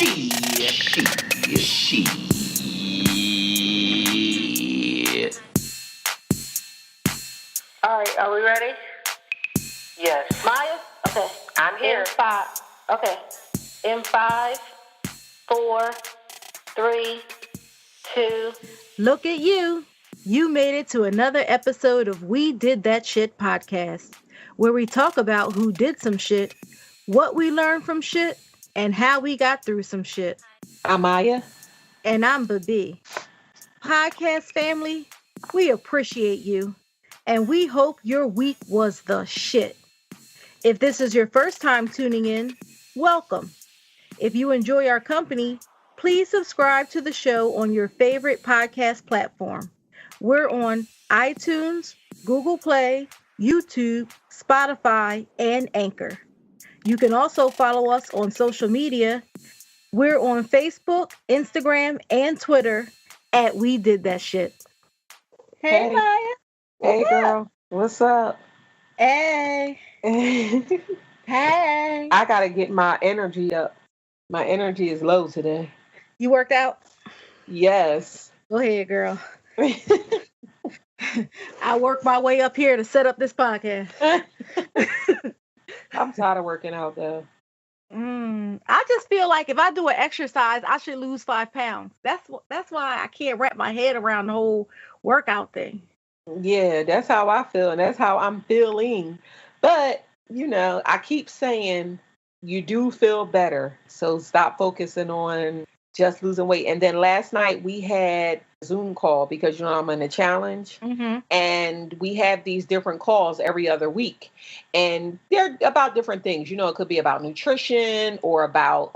All right, are we ready? Yes. Maya? Okay. I'm here. In 5, 4, 3, 2. Look at you. You made it to another episode of We Did That Shit podcast, where we talk about who did some shit, what we learned from shit, and how we got through some shit. I'm Maya. And I'm Bibbi. Podcast family, we appreciate you, and we hope your week was the shit. If this is your first time tuning in, welcome. If you enjoy our company, please subscribe to the show on your favorite podcast platform. We're on iTunes, Google Play, YouTube, Spotify, and Anchor. You can also follow us on social media. We're on Facebook, Instagram, and Twitter at We Did That Shit. Hey, Maya. Hey, girl. What's up? Hey. Hey. I got to get my energy up. My energy is low today. You worked out? Yes. Go ahead, girl. I worked my way up here to set up this podcast. I'm tired of working out, though. I just feel like if I do an exercise, I should lose 5 pounds. That's why I can't wrap my head around the whole workout thing. Yeah, that's how I feel, and that's how I'm feeling. But, I keep saying you do feel better. So stop focusing on just losing weight. And then last night we had a Zoom call because, I'm in a challenge. Mm-hmm. And we have these different calls every other week. And they're about different things. It could be about nutrition or about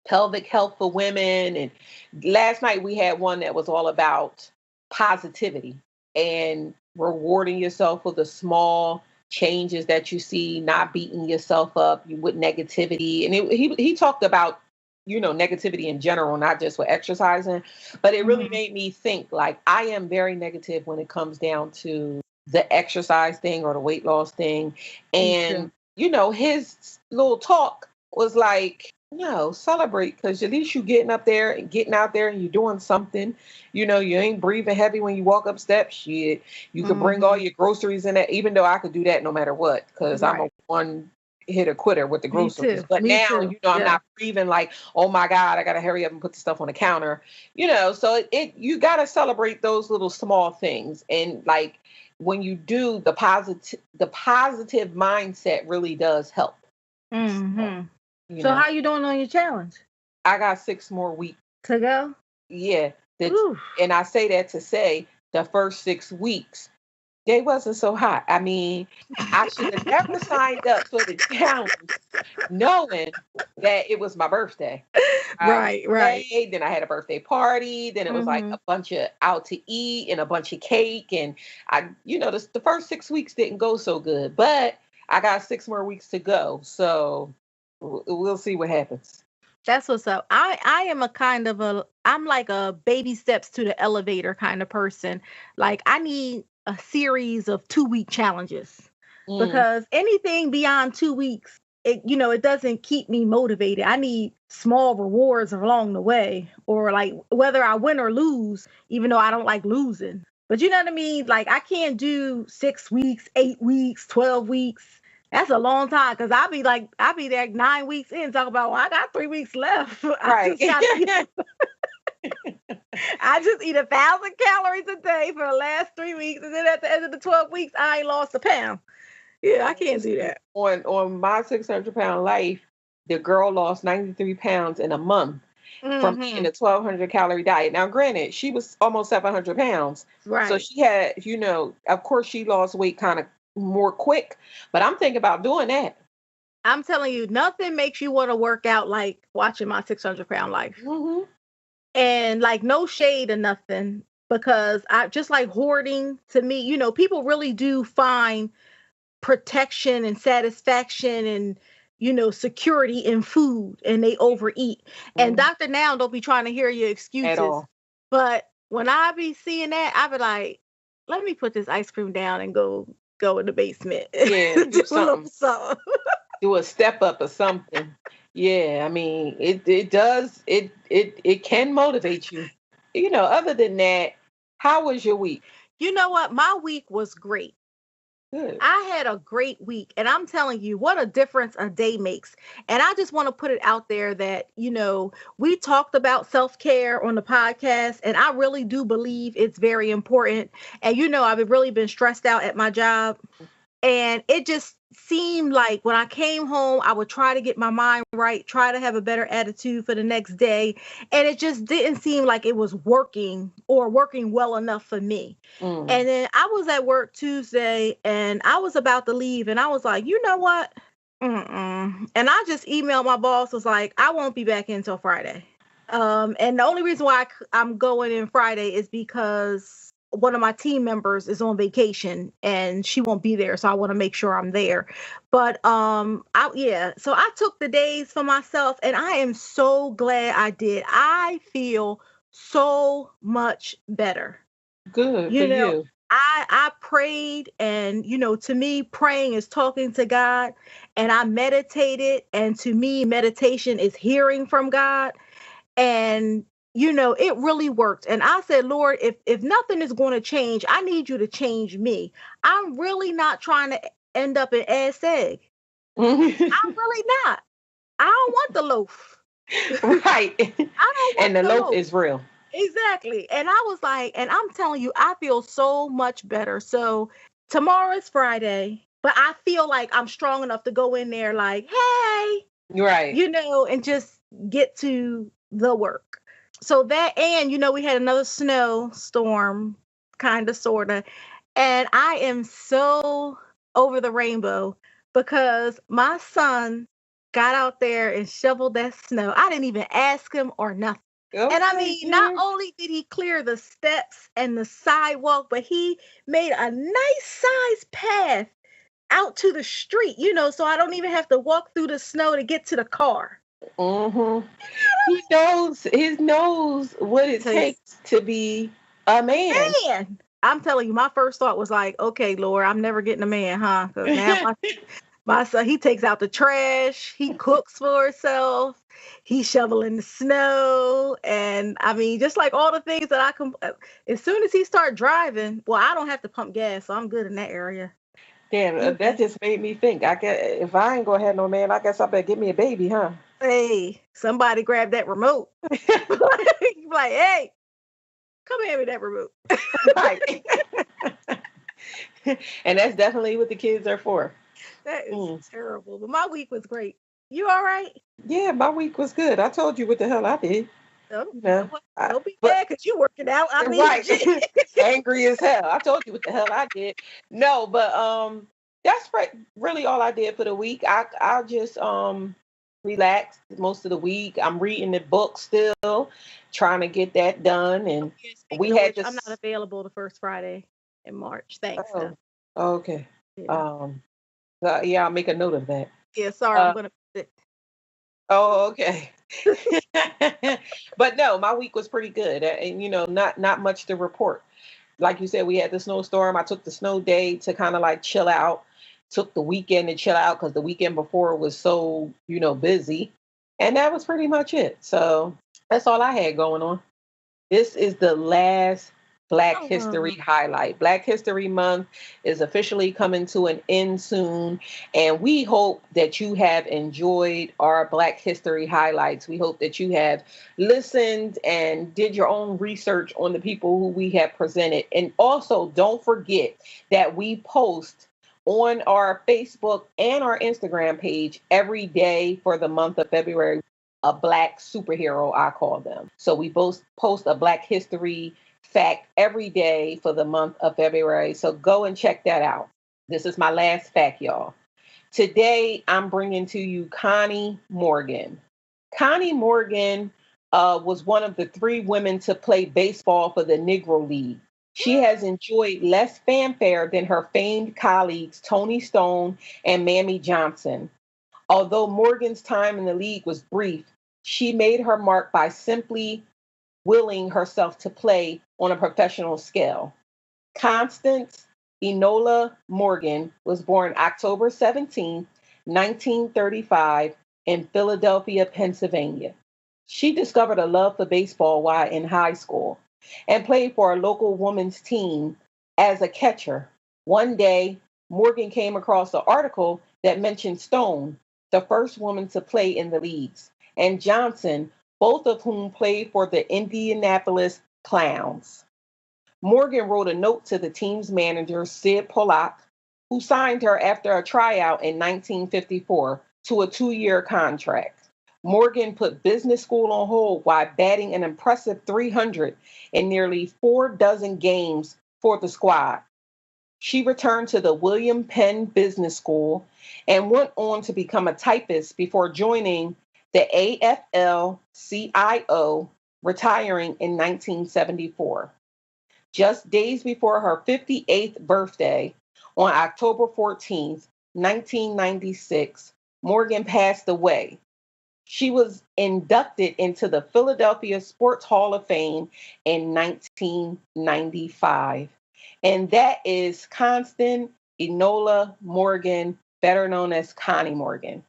pelvic health for women. And last night we had one that was all about positivity and rewarding yourself for the small changes that you see, not beating yourself up with negativity. And he talked about, negativity in general, not just with exercising, but it really made me think, like, I am very negative when it comes down to the exercise thing or the weight loss thing. And, his little talk was like, celebrate, because at least you getting out there and you're doing something. You ain't breathing heavy when you walk up steps. Shit, you could bring all your groceries in there, even though I could do that no matter what, because I'm a one-hitter quitter with the groceries. But now, I'm not breathing like, oh my God, I got to hurry up and put the stuff on the counter. So you got to celebrate those little small things. And like when you do, the positive mindset really does help. Mm-hmm. So how you doing on your challenge? I got 6 more weeks to go. Yeah. And I say that to say the first 6 weeks, they wasn't so hot. I mean, I should have never signed up for the challenge knowing that it was my birthday. Right. Then I had a birthday party. Then it was like a bunch of out to eat and a bunch of cake. And the first 6 weeks didn't go so good, but I got 6 more weeks to go. So we'll see what happens. That's what's up. I am I'm like a baby steps to the elevator kind of person. Like I need a series of 2-week challenges because anything beyond 2 weeks, it doesn't keep me motivated. I need small rewards along the way, or like whether I win or lose, even though I don't like losing. But you know what I mean? Like I can't do 6 weeks, 8 weeks, 12 weeks. That's a long time, because I'll be there 9 weeks in, talking about, well, I got 3 weeks left. Right. I just eat 1,000 calories a day for the last 3 weeks, and then at the end of the 12 weeks, I ain't lost a pound. Yeah, I can't do that. On my 600-pound life, the girl lost 93 pounds in a month from eating a 1,200 calorie diet. Now, granted, she was almost 700 pounds. Right. So she had, of course, she lost weight kind of more quick, but I'm thinking about doing that. I'm telling you, nothing makes you want to work out like watching my 600-pound life. Mm-hmm. And like no shade or nothing, because I just like hoarding. To me, people really do find protection and satisfaction and security in food, and they overeat. And Dr. Now don't be trying to hear your excuses at all. But when I be seeing that, I be like, let me put this ice cream down and go in the basement. Yeah, do something. Do a step up or something. Yeah, I mean, it does it can motivate you. Other than that, how was your week? You know what? My week was great. Good. I had a great week, and I'm telling you what a difference a day makes. And I just want to put it out there that, we talked about self-care on the podcast, and I really do believe it's very important. And I've really been stressed out at my job. And it just seemed like when I came home, I would try to get my mind right, try to have a better attitude for the next day. And it just didn't seem like it was working or working well enough for me. Mm, And then I was at work Tuesday and I was about to leave. And I was like, you know what? Mm-mm. And I just emailed my boss, was like, I won't be back until Friday. And the only reason why I'm going in Friday is because one of my team members is on vacation and she won't be there, so I want to make sure I'm there. But so I took the days for myself, and I am so glad I did. I feel so much better. good for You know, you. I prayed, and to me, praying is talking to God, and I meditated, and to me, meditation is hearing from God. And it really worked. And I said, Lord, if nothing is going to change, I need you to change me. I'm really not trying to end up an ass egg. I'm really not. I don't want the loaf. Right. I don't want And the the loaf loaf. is real. Exactly. And I was like, and I'm telling you, I feel so much better. So tomorrow is Friday, but I feel like I'm strong enough to go in there like, hey, Right. and just get to the work. So that, and we had another snowstorm, kind of, sort of. And I am so over the rainbow because my son got out there and shoveled that snow. I didn't even ask him or nothing. And I Okay, mean, not dear. only did he clear the steps and the sidewalk, but he made a nice sized path out to the street, so I don't even have to walk through the snow to get to the car. Mm-hmm. He knows what it Tell you, takes to be a man. man, I'm telling you, my first thought was like, okay, Lord, I'm never getting a man, huh? Because now my son, he takes out the trash, he cooks for himself, he's shoveling the snow, and I mean, just like all the things that I can. As soon as he start driving, well, I don't have to pump gas, so I'm good in that area. Damn, that Mhm. just made me think. I guess if I ain't gonna have no man, I guess I better give me a baby, huh? Hey, somebody grab that remote. Like, hey, come hand me that remote. Right. And that's definitely what the kids are for. That is Mm. terrible. But my week was great. You all right? Yeah, my week was good. I told you what the hell I did. No, You know, well, I, don't be but mad because you working out. I right, need you. angry as hell. I told you what the hell I did. No, but that's really all I did for the week. I just relaxed most of the week. I'm reading the book still, trying to get that done, Oh, and yeah, we speaking of had which, I'm not this. available the first Friday in March. Thanks, though. Oh, okay. Yeah. Um, yeah, I'll make a note of that. Yeah, sorry, I'm Uh, gonna. oh, okay. But no, my week was pretty good, and not much to report. Like you said, we had the snowstorm. I took the snow day to kind of like chill out. Took the weekend to chill out because the weekend before was so busy, and that was pretty much it. So that's all I had going on. This is the last Black History Oh, highlight. Black History Month is officially coming to an end soon, and we hope that you have enjoyed our Black History highlights. We hope that you have listened and did your own research on the people who we have presented. And also, don't forget that we post on our Facebook and our Instagram page every day for the month of February a black superhero, I call them. So we both post a Black History fact every day for the month of February. So go and check that out. This is my last fact, y'all. Today, I'm bringing to you Connie Morgan. Connie Morgan was one of the three women to play baseball for the Negro League. She has enjoyed less fanfare than her famed colleagues Tony Stone and Mamie Johnson. Although Morgan's time in the league was brief, she made her mark by simply willing herself to play on a professional scale. Constance Enola Morgan was born October 17th, 1935, in Philadelphia, Pennsylvania. She discovered a love for baseball while in high school and played for a local women's team as a catcher. One day, Morgan came across an article that mentioned Stone, the first woman to play in the leagues, and Johnson, both of whom played for the Indianapolis Clowns. Morgan wrote a note to the team's manager, Sid Pollock, who signed her after a tryout in 1954 to a 2-year contract. Morgan put business school on hold while batting an impressive 300 in nearly 4 dozen games for the squad. She returned to the William Penn Business School and went on to become a typist before joining the AFL-CIO, retiring in 1974. Just days before her 58th birthday, on October 14th, 1996, Morgan passed away. She was inducted into the Philadelphia Sports Hall of Fame in 1995. And that is Constance Enola Morgan, better known as Connie Morgan.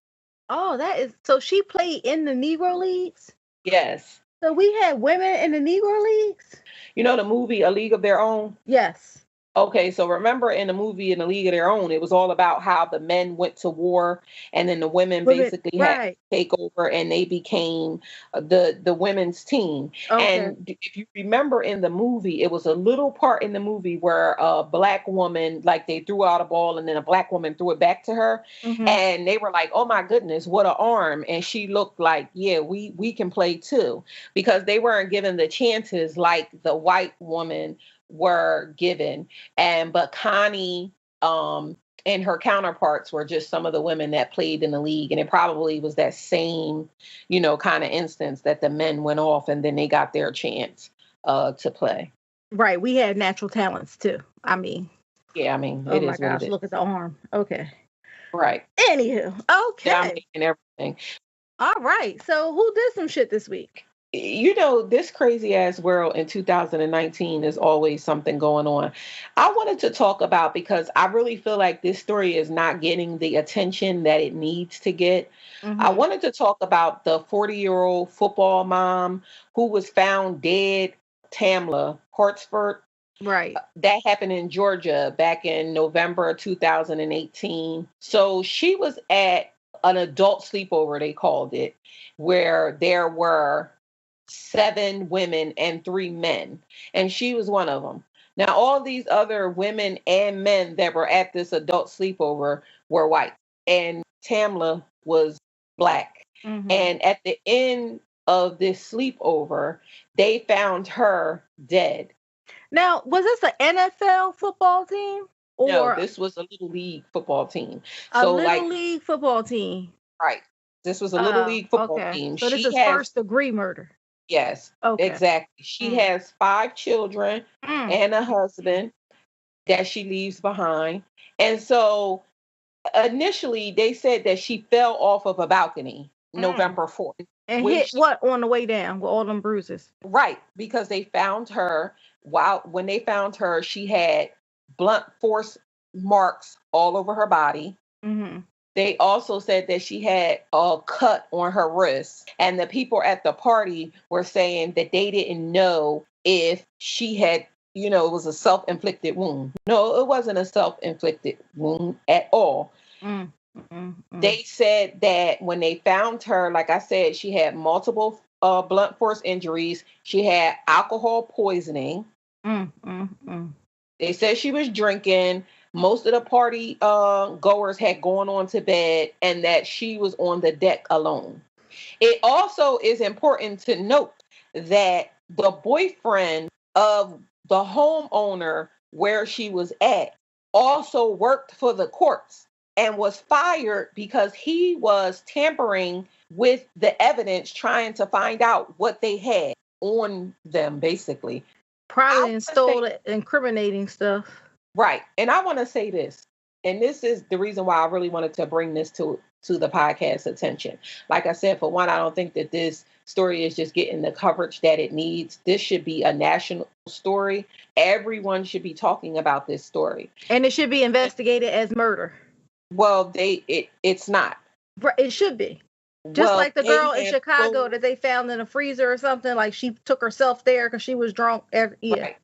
Oh, that is so she played in the Negro Leagues? Yes. So we had women in the Negro Leagues? You know the movie A League of Their Own? Yes. Okay, so remember in the movie In a League of Their Own, it was all about how the men went to war and then the women basically had to Right. take over and they became the women's team. Okay. And if you remember in the movie, it was a little part in the movie where a black woman, like they threw out a ball and then a black woman threw it back to her. Mhm. And they were like, oh my goodness, what an arm. And she looked like, yeah, we can play too. Because they weren't given the chances like the white woman were given. But Connie and her counterparts were just some of the women that played in the league. And it probably was that same, kind of instance that the men went off and then they got their chance to play. Right. We had natural talents too. I mean, Yeah, I mean, oh it my is what gosh, it is. look at the arm. Okay. Right. Anywho, okay. Dominating everything. All right. So who did some shit this week? This crazy ass world in 2019 is always something going on. I wanted to talk about because I really feel like this story is not getting the attention that it needs to get. I Mhm. wanted to talk about the 40-year-old football mom who was found dead, Tamla Hartsford. Right. That happened in Georgia back in November 2018. So she was at an adult sleepover, they called it, where there were 7 women and 3 men, and she was one of them. Now, all these other women and men that were at this adult sleepover were white, and Tamla was black. Mhm. And at the end of this sleepover, they found her dead. Now, was this an NFL football team No, or this was a little league football team. a So, little league football team? right, this was a little league football Okay. team. So this She is has first degree murder. Yes, Okay. exactly. She has 5 children Mm. and a husband that she leaves behind. And so initially they said that she fell off of a balcony November 4th. And When hit she- what on the way down with all them bruises? Right, because they found her when they found her, she had blunt force marks all over her body. Mm-hmm. They also said that she had a cut on her wrist. And the people at the party were saying that they didn't know if she had, it was a self-inflicted wound. No, it wasn't a self-inflicted wound at all. They said that when they found her, like I said, she had multiple blunt force injuries. She had alcohol poisoning. They said she was drinking. Most of the party goers had gone on to bed and that she was on the deck alone. It also is important to note that the boyfriend of the homeowner where she was at also worked for the courts and was fired because he was tampering with the evidence, trying to find out what they had on them, basically. Probably stole incriminating stuff. Right. And I want to say this, and this is the reason why I really wanted to bring this to the podcast attention. Like I said, for one, I don't think that this story is just getting the coverage that it needs. This should be a national story. Everyone should be talking about this story. And it should be investigated as murder. Well, it's not. It should be. Just Well, like the they girl in have Chicago closed, that they found in a freezer or something. Like she took herself there because she was drunk. Yeah, right.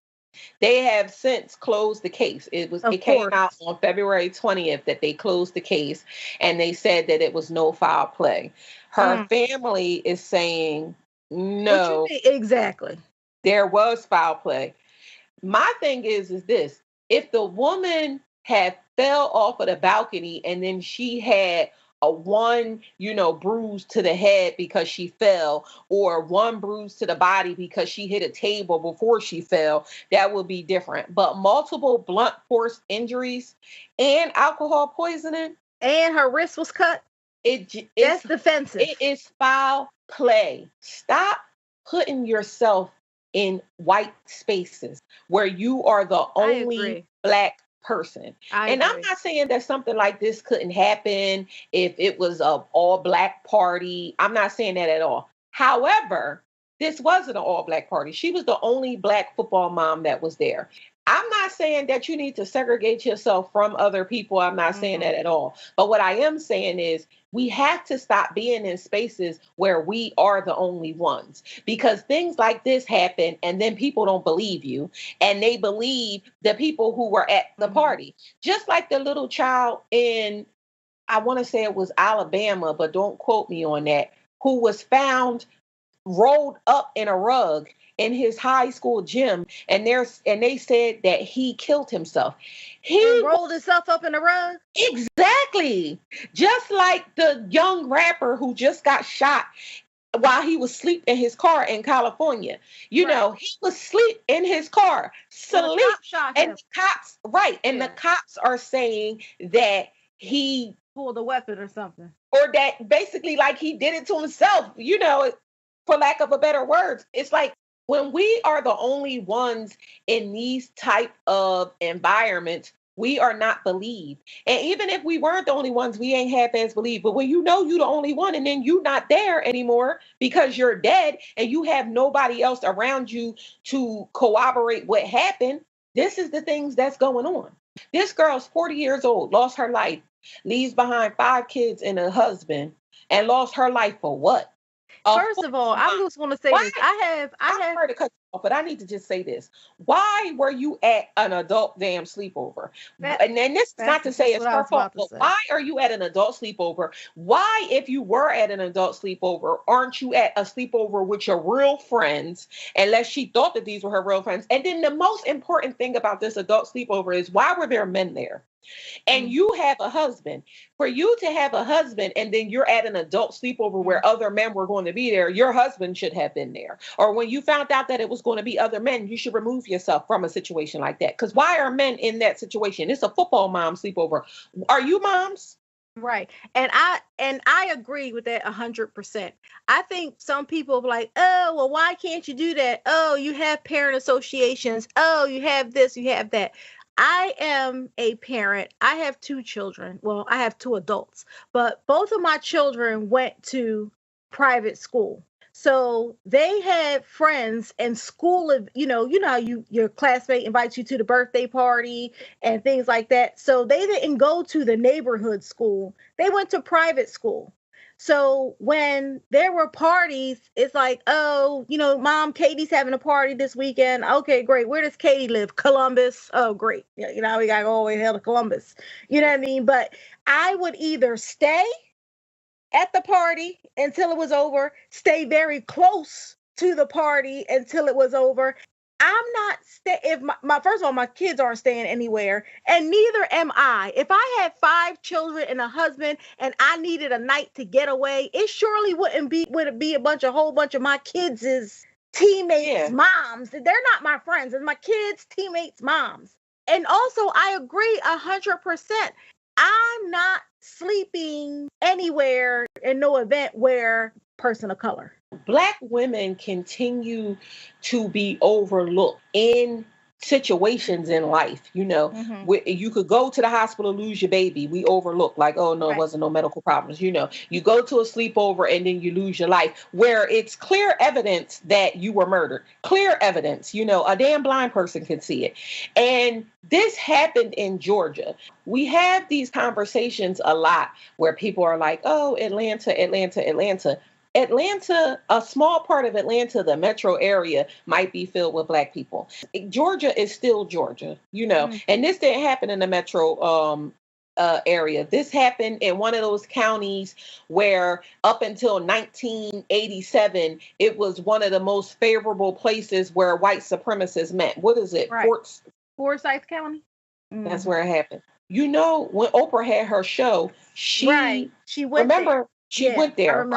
They have since closed the case. of It came out course. on February 20th that they closed the case, and they said that it was no foul play. Her Mm. family is saying What you no, mean exactly? there was foul play. My thing is this: if the woman had fell off of the balcony and then she had a one, bruise to the head because she fell, or one bruise to the body because she hit a table before she fell, that would be different. But multiple blunt force injuries and alcohol poisoning, And her wrist was cut. it's That's defensive. it is foul play. Stop putting yourself in white spaces where you are the I only agree. black person. I And I'm agree. not saying that something like this couldn't happen if it was a all black party. I'm not saying that at all. However, this wasn't an all black party. She was the only black football mom that was there. I'm not saying that you need to segregate yourself from other people. I'm not saying Hmm. that at all. But what I am saying is we have to stop being in spaces where we are the only ones, because things like this happen and then people don't believe you, and they believe the people who were at the Hmm. party. Just like the little child in, I want to say it was Alabama, but don't quote me on that, who was found rolled up in a rug in his high school gym, and they said that he killed himself. And He rolled himself up in a rug. Exactly. Just like the young rapper who just got shot while he was asleep in his car in California. Right. He was asleep in his car, Well, the sleep. cop shot And him. the cops, right. And the Yeah. cops are saying that he, Pulled a weapon or something. or that basically like he did it to himself, for lack of a better words. It's like when we are the only ones in these type of environments, we are not believed. And even if we weren't the only ones, we ain't half as believed. But when you know you're the only one and then you not there anymore because you're dead and you have nobody else around you to corroborate what happened, this is the things that's going on. This girl's 40 years old, lost her life, leaves behind 5 kids and a husband, and lost her life for what? A First of all, football I'm mom. just going to say Why? this. I I'm have. sorry to cut you off, but I need to just say this. Why were you at an adult damn sleepover? That. And then this is not to say That's it's what I her was fault, about to but say. why are you at an adult sleepover? Why, if you were at an adult sleepover, aren't you at a sleepover with your real friends? Unless she thought that these were her real friends. And then the most important thing about this adult sleepover is, why were there men there? And Mm. you have a husband. For you to have a husband and then you're at an adult sleepover Mm. where other men were going to be there, your husband should have been there. Or when you found out that it was going to be other men, you should remove yourself from a situation like that. Because why are men in that situation? It's a football mom sleepover. Are you moms? Right. And I agree with that 100%. I think some people are like, oh, well, why can't you do that? Oh, you have parent associations. Oh, you have this, you have that. I am a parent. I have two children. Well, I have two adults, but both of my children went to private school. So they had friends and school of, how your classmate invites you to the birthday party and things like that. So they didn't go to the neighborhood school. They went to private school. So when there were parties, it's like, oh, mom, Katie's having a party this weekend. Okay, great. Where does Katie live? Columbus. Oh, great. Yeah, we gotta go all the way hell to Columbus. You know what I mean? But I would either stay at the party until it was over, stay very close to the party until it was over. I'm not if my first of all, my kids aren't staying anywhere, and neither am I. If I had 5 children and a husband and I needed a night to get away, it surely would it be a whole bunch of my kids' teammates Yeah. moms. They're not my friends, it's my kids teammates moms. And also I agree 100%. I'm not sleeping anywhere in no event where person of color. Black women continue to be overlooked in situations in life. You could go to the hospital, lose your baby. We overlook like, oh no, it Right. wasn't no medical problems. You go to a sleepover and then you lose your life, where it's clear evidence that you were murdered. Clear evidence. A damn blind person can see it. And this happened in Georgia. We have these conversations a lot where people are like, oh, Atlanta, Atlanta, Atlanta. Atlanta, a small part of Atlanta, the metro area, might be filled with Black people. Georgia is still Georgia, and this didn't happen in the metro area. This happened in one of those counties where up until 1987, it was one of the most favorable places where white supremacists met. What is it? Right. Forsyth County? That's where it happened. When Oprah had her show, she went there. She went there.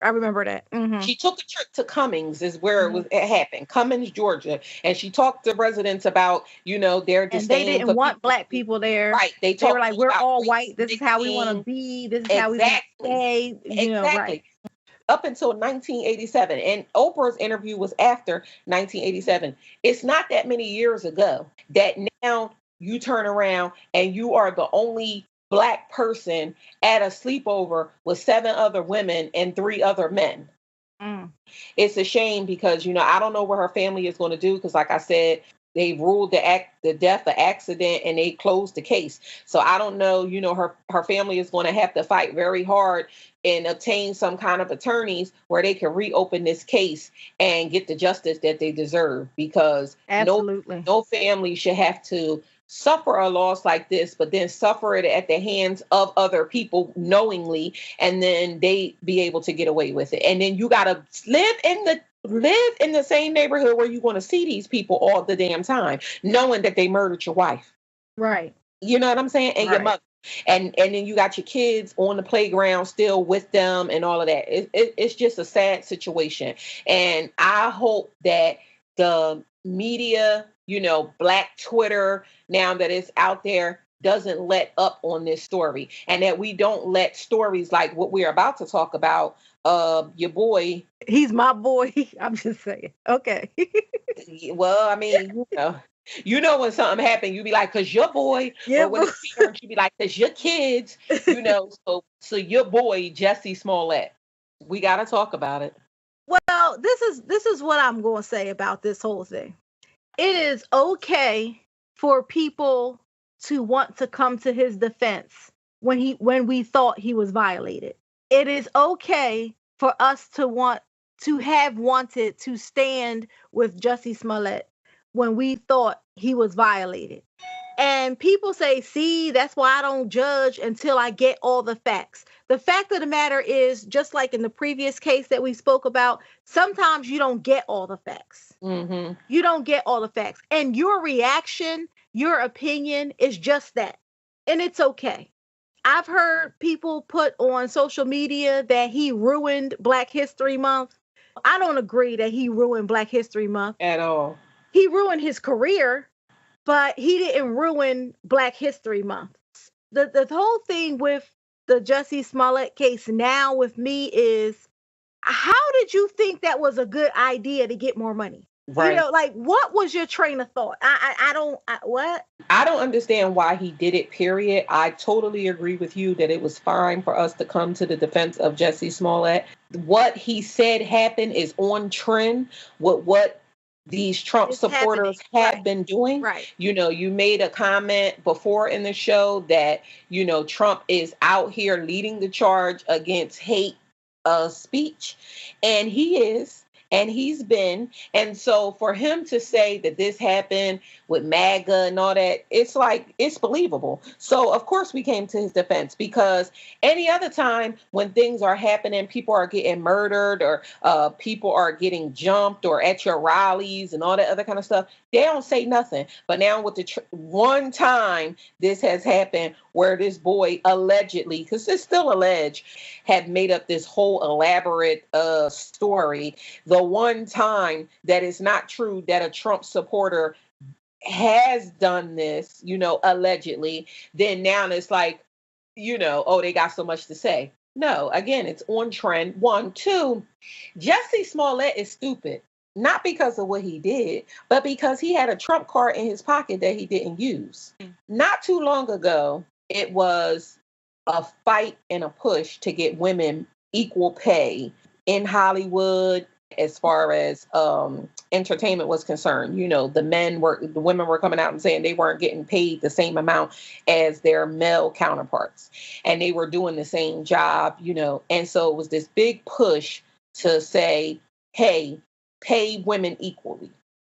I remember that. She took a trip to Cummings, is where it happened. Cummings, Georgia. And she talked to residents about, their disdain. And they didn't want Black people there. Right. They were like, we're all white. This is how we want to be. This is how we want to stay. Right. Up until 1987. And Oprah's interview was after 1987. It's not that many years ago that now you turn around and you are the only Black person at a sleepover with 7 other women and 3 other men. It's a shame because, I don't know what her family is going to do because, like I said, they ruled the death an accident and they closed the case. So I don't know, her family is going to have to fight very hard and obtain some kind of attorneys where they can reopen this case and get the justice that they deserve, because absolutely no family should have to suffer a loss like this, but then suffer it at the hands of other people knowingly, and then they be able to get away with it. And then you got to live in the same neighborhood where you're going to see these people all the damn time, knowing that they murdered your wife. Right. You know what I'm saying? And your mother. And then you got your kids on the playground still with them and all of that. It's just a sad situation. And I hope that the media, Black Twitter, now that it's out there, doesn't let up on this story, and that we don't let stories like what we're about to talk about, your boy. He's my boy. I'm just saying. Okay. Well, I mean, when something happened, you be like, cause your boy, or when it's parents, you be like, cause your kids, so your boy, Jesse Smollett. We got to talk about it. Well, this is what I'm going to say about this whole thing. It is okay for people to want to come to his defense when we thought he was violated. It is okay for us to have wanted to stand with Jussie Smollett when we thought he was violated. And people say, see, that's why I don't judge until I get all the facts. The fact of the matter is, just like in the previous case that we spoke about, sometimes you don't get all the facts. Mm-hmm. You don't get all the facts. And your reaction, your opinion is just that. And it's okay. I've heard people put on social media that he ruined Black History Month. I don't agree that he ruined Black History Month. At all. He ruined his career, but he didn't ruin Black History Month. The whole thing with the Jussie Smollett case now with me is, how did you think that was a good idea to get more money? Right. What was your train of thought? What? I don't understand why he did it, period. I totally agree with you that it was fine for us to come to the defense of Jussie Smollett. What he said happened is on trend with what these Trump supporters have been doing. Right. You made a comment before in the show that, Trump is out here leading the charge against hate speech. And he is. And he's been. And so for him to say that this happened with MAGA and all that, it's believable. So of course we came to his defense, because any other time when things are happening, people are getting murdered or people are getting jumped or at your rallies and all that other kind of stuff, they don't say nothing. But now with the one time this has happened where this boy allegedly, because it's still alleged, had made up this whole elaborate story. The one time that is not true that a Trump supporter has done this, allegedly, then now it's like, oh, they got so much to say. No, again, it's on trend. 1, 2, Jussie Smollett is stupid. not because of what he did, but because he had a trump card in his pocket that he didn't use. Not too long ago, it was a fight and a push to get women equal pay in Hollywood as far as entertainment was concerned. The women were coming out and saying they weren't getting paid the same amount as their male counterparts, and they were doing the same job, and so it was this big push to say, hey, pay women equally,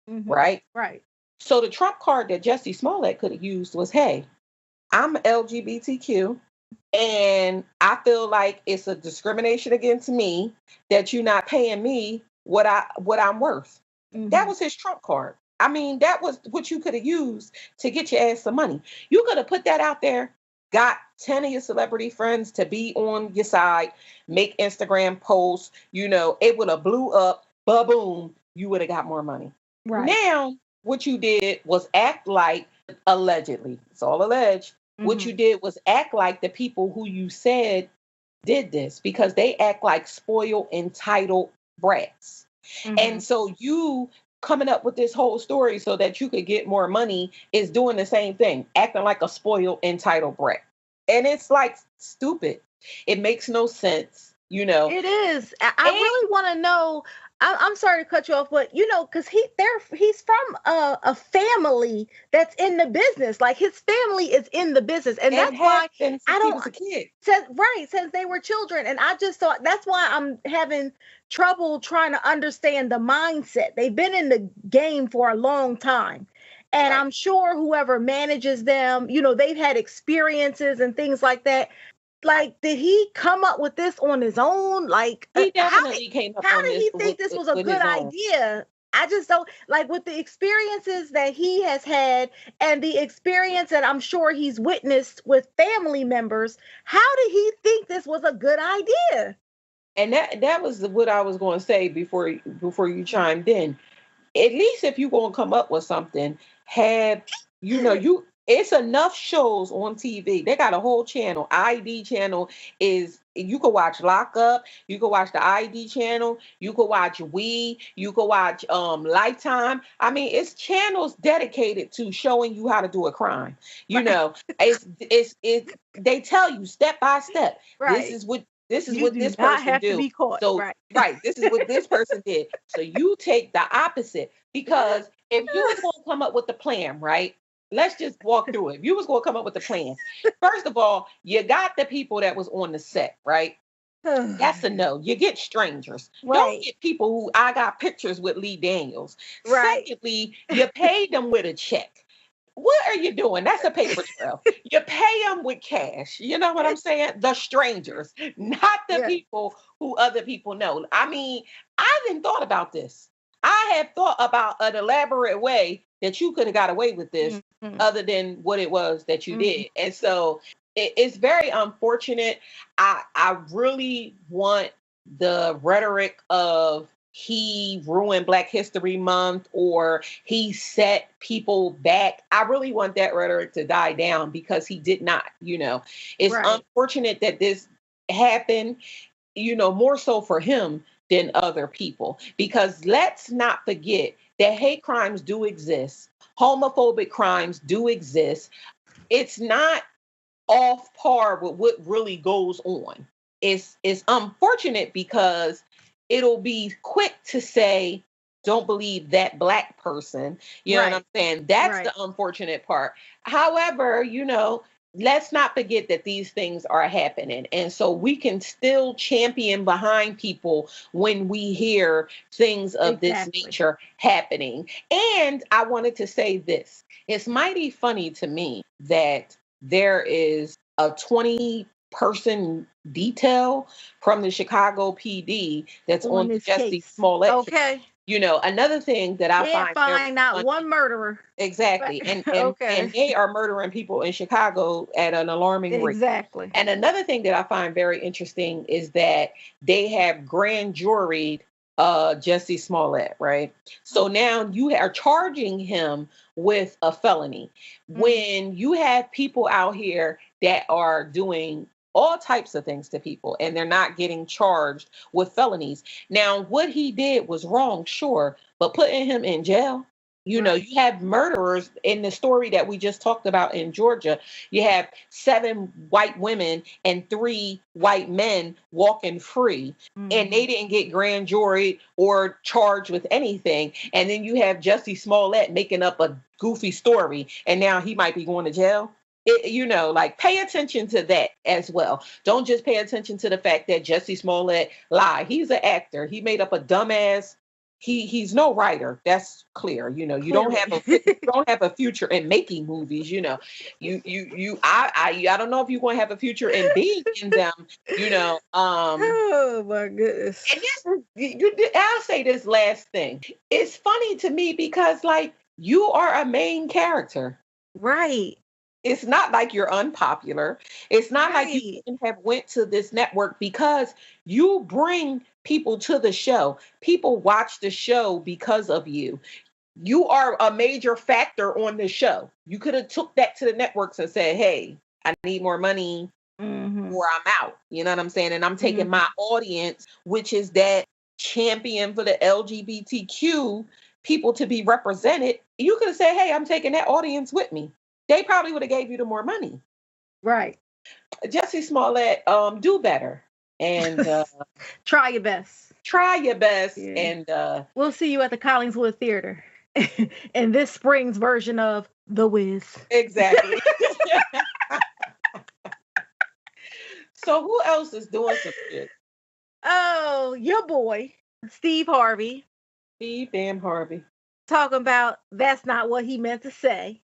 right? Right. So the trump card that Jussie Smollett could have used was, hey, I'm LGBTQ, and I feel like it's a discrimination against me that you're not paying me what I'm worth. That was his trump card. I mean, that was what you could have used to get your ass some money. You could have put that out there, got 10 of your celebrity friends to be on your side, make Instagram posts, it would have blew up, boom, you would have got more money. Right. Now, what you did was act like, allegedly, it's all alleged, what you did was act like the people who you said did this, because they act like spoiled, entitled brats. And so you coming up with this whole story so that you could get more money is doing the same thing, acting like a spoiled, entitled brat. And it's like stupid. It makes no sense, It is. I really want to know. I'm sorry to cut you off, but because he's from a family that's in the business. Like his family is in the business, and that's why I don't. He was a kid. Since they were children, and I just thought that's why I'm having trouble trying to understand the mindset. They've been in the game for a long time. And I'm sure whoever manages them, they've had experiences and things like that. Like, did he come up with this on his own? Like, he definitely came up how on did this he think this was a good idea? I just don't, like, with the experiences that he has had and the experience that I'm sure he's witnessed with family members, how did he think this was a good idea? And that was what I was going to say before you chimed in. At least if you're going to come up with something, it's enough shows on TV. They got a whole channel. ID channel is, you could watch Lock Up, you could watch the ID channel, you could watch you could watch Lifetime. I mean, it's channels dedicated to showing you how to do a crime. It's they tell you step by step. Right. This is what this person do. To be caught. So right, this is what this person did. So you take the opposite, because if you was going to come up with the plan, right? Let's just walk through it. If you was going to come up with a plan, first of all, you got the people that was on the set, right? That's a no. You get strangers. Right. Don't get people who I got pictures with Lee Daniels. Right. Secondly, you pay them with a check. What are you doing? That's a paper trail. You pay them with cash. You know what I'm saying? The strangers, not the people who other people know. I mean, I didn't thought about this. I have thought about an elaborate way that you could have got away with this other than what it was that you did. And so it's very unfortunate. I really want the rhetoric of he ruined Black History Month or he set people back. I really want that rhetoric to die down, because he did not, It's unfortunate that this happened, more so for him than other people, because let's not forget that hate crimes do exist. Homophobic crimes do exist. It's not off par with what really goes on. It's unfortunate because it'll be quick to say, don't believe that Black person. You know what I'm saying? That's the unfortunate part. However, let's not forget that these things are happening. And so we can still champion behind people when we hear things of this nature happening. And I wanted to say this. It's mighty funny to me that there is a 20-person detail from the Chicago PD that's on the Jussie Smollett. Okay. Another thing that I find not one murderer. Exactly. And they are murdering people in Chicago at an alarming rate. Exactly. And another thing that I find very interesting is that they have grand juried Jussie Smollett, right? So now you are charging him with a felony. When you have people out here that are doing all types of things to people, and they're not getting charged with felonies. Now, what he did was wrong, sure, but putting him in jail, you have murderers in the story that we just talked about in Georgia. You have 7 white women and 3 white men walking free, and they didn't get grand jury or charged with anything. And then you have Jussie Smollett making up a goofy story, and now he might be going to jail. Like, pay attention to that as well. Don't just pay attention to the fact that Jussie Smollett lied. He's an actor. He made up a dumbass. He's no writer. That's clear. You don't have a future in making movies. I don't know if you're going to have a future in being in them. Oh my goodness. And I'll say this last thing. It's funny to me because, like, you are a main character, right? It's not like you're unpopular. It's not like you have went to this network because you bring people to the show. People watch the show because of you. You are a major factor on the show. You could have took that to the networks and said, hey, I need more money or I'm out. You know what I'm saying? And I'm taking my audience, which is that champion for the LGBTQ people to be represented. You could have said, hey, I'm taking that audience with me. They probably would have gave you the more money. Right. Jussie Smollett, do better. And try your best. Try your best. Yeah. And we'll see you at the Collingswood Theater in this spring's version of The Wiz. Exactly. So who else is doing some shit? Oh, your boy, Steve Harvey. Steve damn Harvey. Talking about that's not what he meant to say.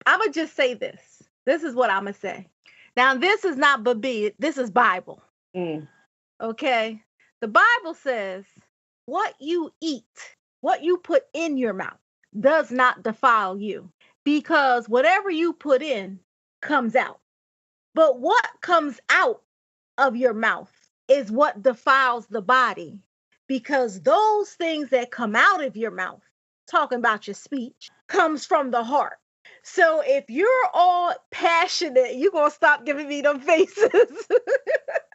I'm going to just say this. This is what I'm going to say. Now, this is not Bibbi. This is Bible. Okay? The Bible says what you eat, what you put in your mouth does not defile you, because whatever you put in comes out. But what comes out of your mouth is what defiles the body, because those things that come out of your mouth, talking about your speech, comes from the heart. So if you're all passionate, you're going to stop giving me them faces.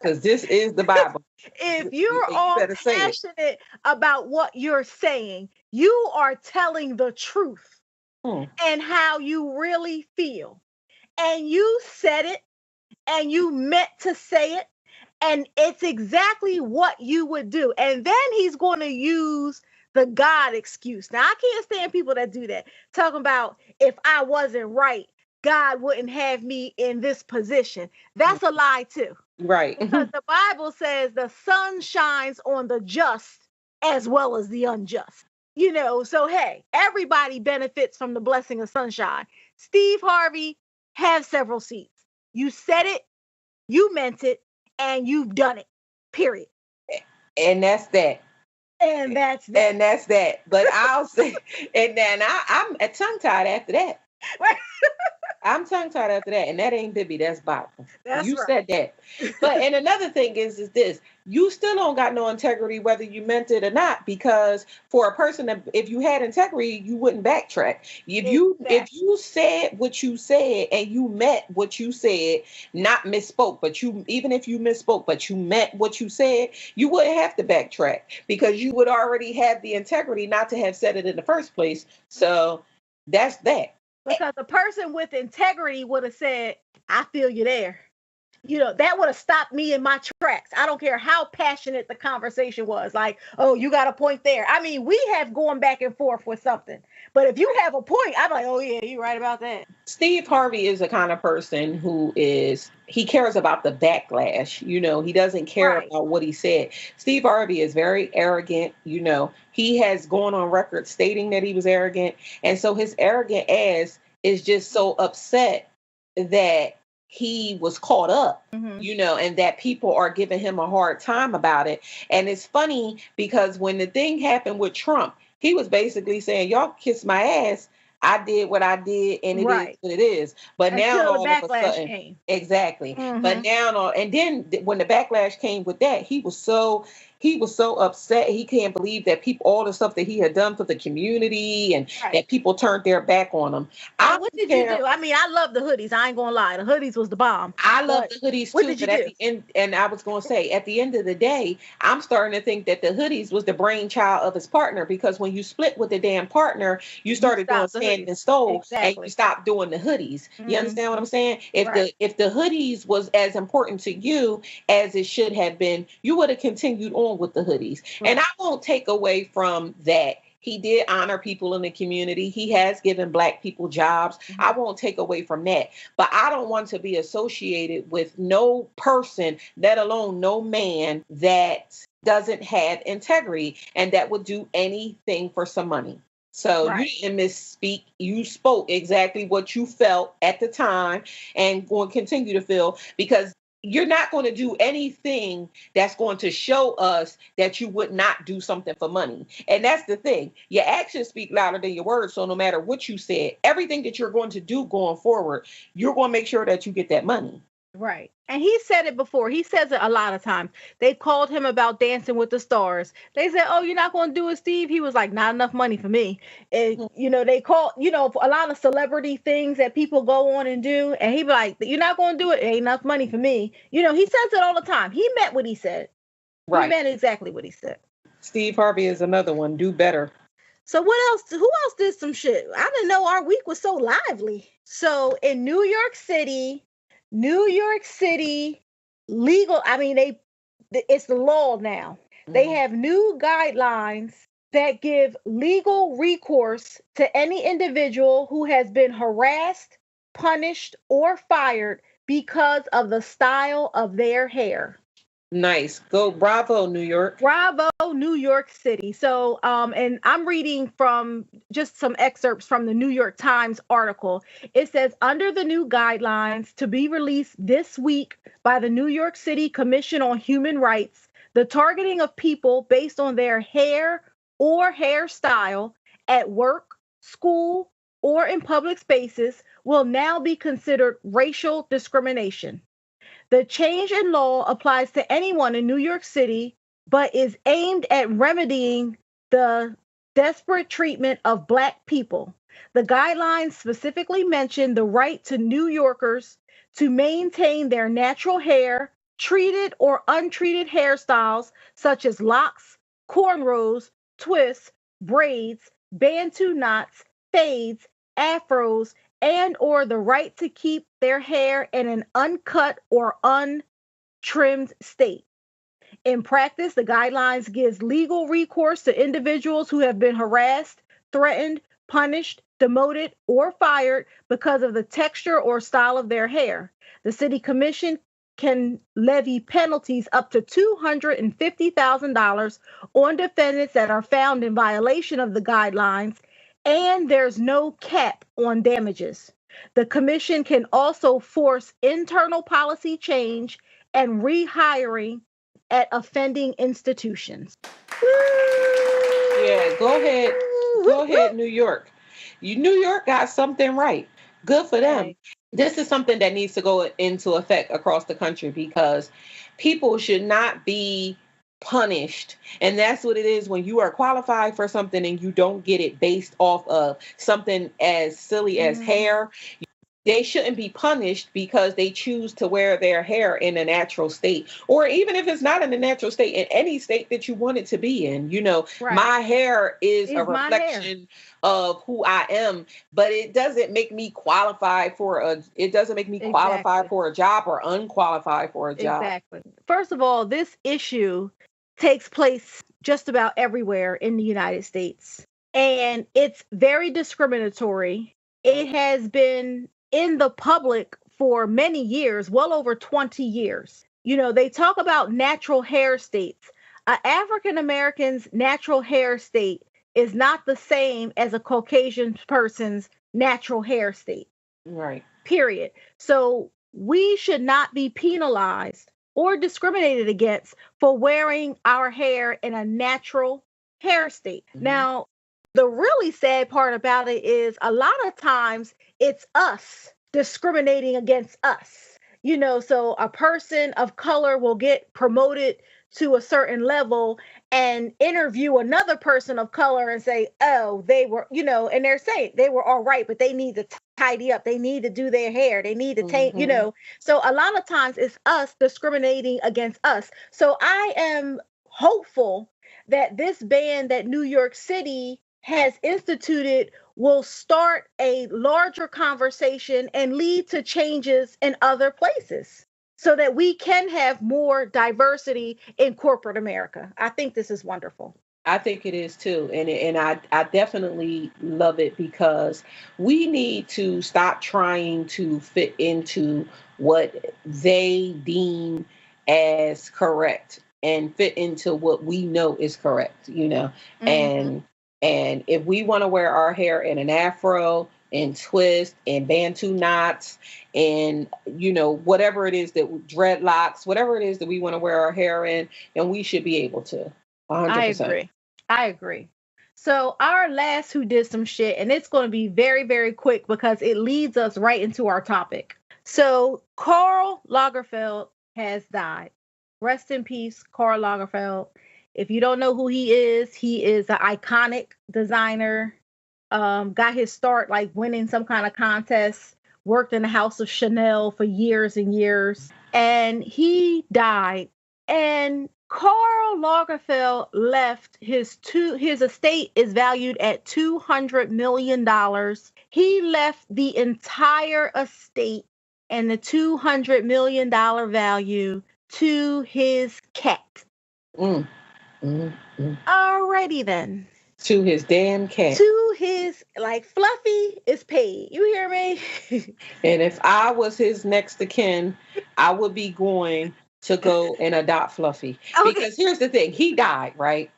Because this is the Bible. If you're all passionate about what you're saying, you are telling the truth and how you really feel. And you said it and you meant to say it. And it's exactly what you would do. And then he's going to use the God excuse. Now, I can't stand people that do that. Talking about if I wasn't right, God wouldn't have me in this position. That's a lie too. Right. Because the Bible says the sun shines on the just as well as the unjust. So hey, everybody benefits from the blessing of sunshine. Steve Harvey has several seats. You said it, you meant it, and you've done it. Period. And that's that. And that's that. And that's that. But I'll say, and then I'm tongue-tied after that. I'm tongue-tied after that. And that ain't Bibbi, that's Bible. That's you right. said that. But, and another thing is this. You still don't got no integrity whether you meant it or not, because for a person that, if you had integrity, you wouldn't backtrack. If you said what you said and you meant what you said, not misspoke, but even if you misspoke, but you meant what you said, you wouldn't have to backtrack because you would already have the integrity not to have said it in the first place. So that's that. Because the person with integrity would have said, I feel you there. That would have stopped me in my tracks. I don't care how passionate the conversation was. Like, oh, you got a point there. I mean, we have going back and forth with something. But if you have a point, I'm like, oh, yeah, you're right about that. Steve Harvey is the kind of person who he cares about the backlash. He doesn't care about what he said. Steve Harvey is very arrogant. He has gone on record stating that he was arrogant. And so his arrogant ass is just so upset that he was caught up, and that people are giving him a hard time about it. And it's funny because when the thing happened with Trump, he was basically saying, y'all kiss my ass. I did what I did, and it is what it is. But now all of a sudden, came. Exactly. But now, and then when the backlash came with that, he was so he was so upset. He can't believe that people, all the stuff that he had done for the community, and Right. that people turned their back on him. I And what don't did you care. do? I mean, I love the hoodies. I ain't gonna lie. The hoodies was the bomb. I love But the hoodies what too, did you but at do? the end, and I was going to say, at the end of the day, I'm starting to think that the hoodies was the brainchild of his partner, because when you split with the damn partner, you You started doing stopped the sand hoodies. and stove, and you Exactly. stopped doing the hoodies. You Hmm. understand what I'm saying? If Right. the hoodies was as important to you as it should have been, you would have continued on with the hoodies. And I Right. won't take away from that. He did honor people in the community. He has given Black people jobs. I Mhm. won't take away from that. But I don't want to be associated with no person, let alone no man, that doesn't have integrity and that would do anything for some money. So you Right. didn't misspeak. You spoke exactly what you felt at the time and going to continue to feel, because you're not going to do anything that's going to show us that you would not do something for money. And that's the thing. Your actions speak louder than your words. So no matter what you said, everything that you're going to do going forward, you're going to make sure that you get that money. Right. And he said it before. He says it a lot of times. They called him about Dancing with the Stars. They said, "Oh, you're not going to do it, Steve." He was like, "Not enough money for me." And, they call, a lot of celebrity things that people go on and do. And he be like, "You're not going to do it. Ain't enough money for me." He says it all the time. He meant what he said. He Right. meant exactly what he said. Steve Harvey is another one. Do better. So what else? Who else did some shit? I didn't know our week was so lively. So in New York City, legal. I mean, it's the law now. They Mhm. have new guidelines that give legal recourse to any individual who has been harassed, punished, or fired because of the style of their hair. Nice. Go Bravo, New York. Bravo, New York City. So, and I'm reading from just some excerpts from the New York Times article. It says, under the new guidelines to be released this week by the New York City Commission on Human Rights, the targeting of people based on their hair or hairstyle at work, school, or in public spaces will now be considered racial discrimination. The change in law applies to anyone in New York City, but is aimed at remedying the desperate treatment of Black people. The guidelines specifically mention the right to New Yorkers to maintain their natural hair, treated or untreated hairstyles such as locks, cornrows, twists, braids, bantu knots, fades, afros, and or the right to keep their hair in an uncut or untrimmed state. In practice, the guidelines gives legal recourse to individuals who have been harassed, threatened, punished, demoted, or fired because of the texture or style of their hair. The city commission can levy penalties up to $250,000 on defendants that are found in violation of the guidelines, and there's no cap on damages. The commission can also force internal policy change and rehiring at offending institutions. Yeah, go ahead. Go ahead, New York. New York got something right. Good for them. Hey, This is something that needs to go into effect across the country, because people should not be punished. And that's what it is when you are qualified for something and you don't get it based off of something as silly as mhm, hair. They shouldn't be punished because they choose to wear their hair in a natural state, or even if it's not in a natural state, in any state that you want it to be in. right. My hair is a Is my hair. reflection of who I am, but it doesn't make me qualified for Exactly. a job or unqualified for a job. Exactly. First of all, this issue takes place just about everywhere in the United States. And it's very discriminatory. It has been in the public for many years, well over 20 years. They talk about natural hair states. An African American's natural hair state is not the same as a Caucasian person's natural hair state, Right. period. So we should not be penalized or discriminated against for wearing our hair in a natural hair state. Mhm. Now, the really sad part about it is a lot of times it's us discriminating against us. So a person of color will get promoted to a certain level and interview another person of color and say, oh, they were, and they're saying they were all right, but they need to tidy up. They need to do their hair. They need to take, Mhm. So a lot of times it's us discriminating against us. So I am hopeful that this ban that New York City has instituted will start a larger conversation and lead to changes in other places so that we can have more diversity in corporate America. I think this is wonderful. I think it is too. And I definitely love it because we need to stop trying to fit into what they deem as correct and fit into what we know is correct, Hmm. And and if we want to wear our hair in an afro and twist and bantu knots and whatever it is that dreadlocks, whatever it is that we want to wear our hair in, and we should be able to. I 100%. agree. I agree. So our last who did some shit, and it's going to be very, very quick because it leads us right into our topic. So Karl Lagerfeld has died. Rest in peace, Karl Lagerfeld. If you don't know who he is an iconic designer. Got his start like winning some kind of contest. Worked in the house of Chanel for years and years, and he died. And Karl Lagerfeld left his estate is valued at $200 million. He left the entire estate and the $200 million value to his cat. Mm, mm, mm. Alrighty then. To his damn cat. To his like Fluffy is paid. You hear me? And if I was his next of kin, I would be going to go and adopt Fluffy. Okay. Because here's the thing, he died, right?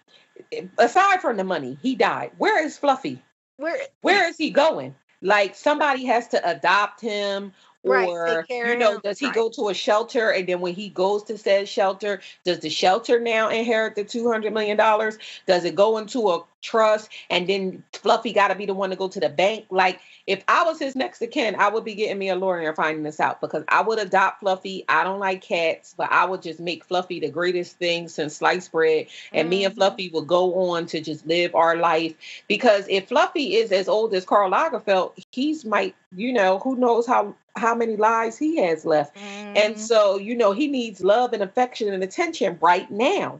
Aside from the money, he died. Where is Fluffy? We're Where is he going? Like somebody has to adopt him, right. Take or care of him. does he Right. go to a shelter, and then when he goes to said shelter, does the shelter now inherit the $200 million? Does it go into a trust, and then Fluffy got to be the one to go to the bank? Like, if I was his next of kin, I would be getting me a lawyer and finding this out, because I would adopt Fluffy. I don't like cats, but I would just make Fluffy the greatest thing since sliced bread, and me and Mhm. Fluffy will go on to just live our life. Because if Fluffy is as old as Karl Lagerfeld, he's might, who knows how many lives he has left. And Mhm. so, he needs love and affection and attention right now.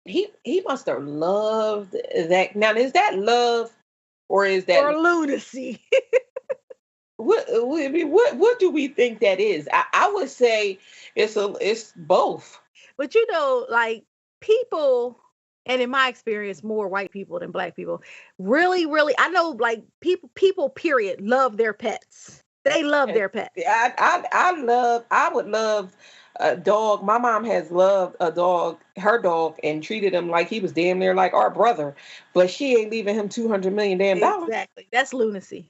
He must have loved that. Now, is that love, or is that Or lunacy. I mean, what do we think that is? I would say it's both. But like people, and in my experience, more white people than black people, really, really, I know like people, period, love their pets. They love Yes. their pets. I would love a dog. My mom has loved a dog, her dog, and treated him like he was damn near like our brother. But she ain't leaving him 200 million damn dollars. Exactly. That's lunacy.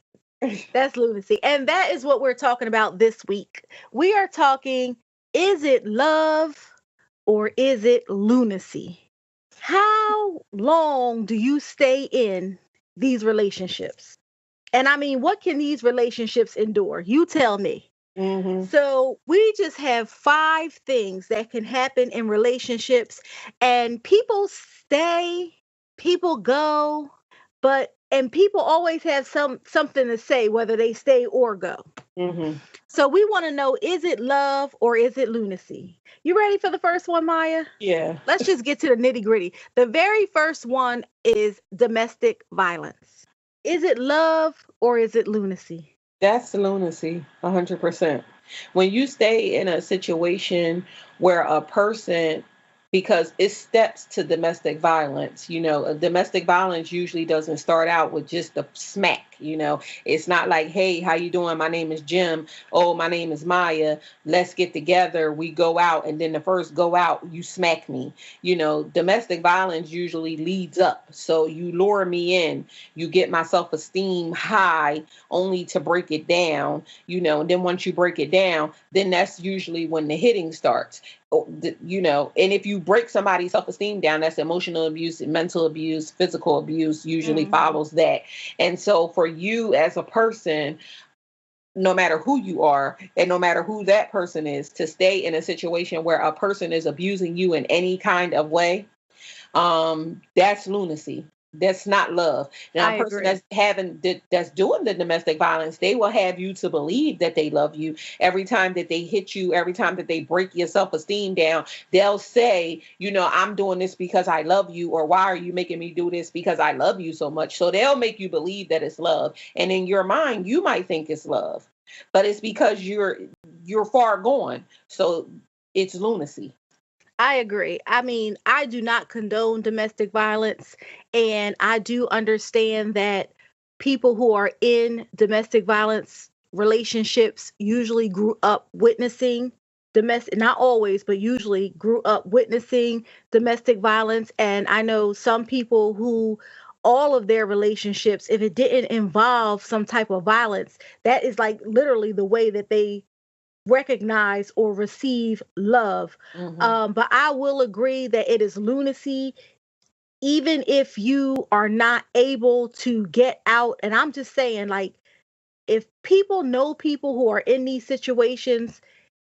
That's lunacy. And that is what we're talking about this week. We are talking, is it love or is it lunacy? How long do you stay in these relationships? And I mean, what can these relationships endure? You tell me. Hmm. So, we just have 5 things that can happen in relationships, and people stay, people go, and people always have something to say whether they stay or go. Hmm. So, we want to know, is it love or is it lunacy? You ready for the first one, Maya? Yeah. Let's just get to the nitty gritty. The very first one is domestic violence. Is it love or is it lunacy? That's lunacy, 100%. When you stay in a situation where a person, because it steps to domestic violence, domestic violence usually doesn't start out with just a smack. It's not like, hey, how you doing? My name is Jim. Oh, my name is Maya. Let's get together. We go out, and then the first go out, you smack me. Domestic violence usually leads up. So you lure me in, you get my self-esteem high, only to break it down, and then once you break it down, then that's usually when the hitting starts. And if you break somebody's self-esteem down, that's emotional abuse, mental abuse, physical abuse usually Mhm. follows that. And so for you as a person, no matter who you are and no matter who that person is, to stay in a situation where a person is abusing you in any kind of way, that's lunacy. That's not love. Now, a I person agree. that's doing the domestic violence, they will have you to believe that they love you. Every time that they hit you, every time that they break your self-esteem down, they'll say, I'm doing this because I love you, or why are you making me do this? Because I love you so much. So they'll make you believe that it's love, and in your mind, you might think it's love, but it's because you're far gone. So it's lunacy. I agree. I mean, I do not condone domestic violence, and I do understand that people who are in domestic violence relationships usually grew up witnessing domestic, not always, but usually grew up witnessing domestic violence. And I know some people who all of their relationships, if it didn't involve some type of violence, that is like literally the way that they recognize or receive love. Hmm. But I will agree that it is lunacy, even if you are not able to get out. And I'm just saying, like, if people know people who are in these situations,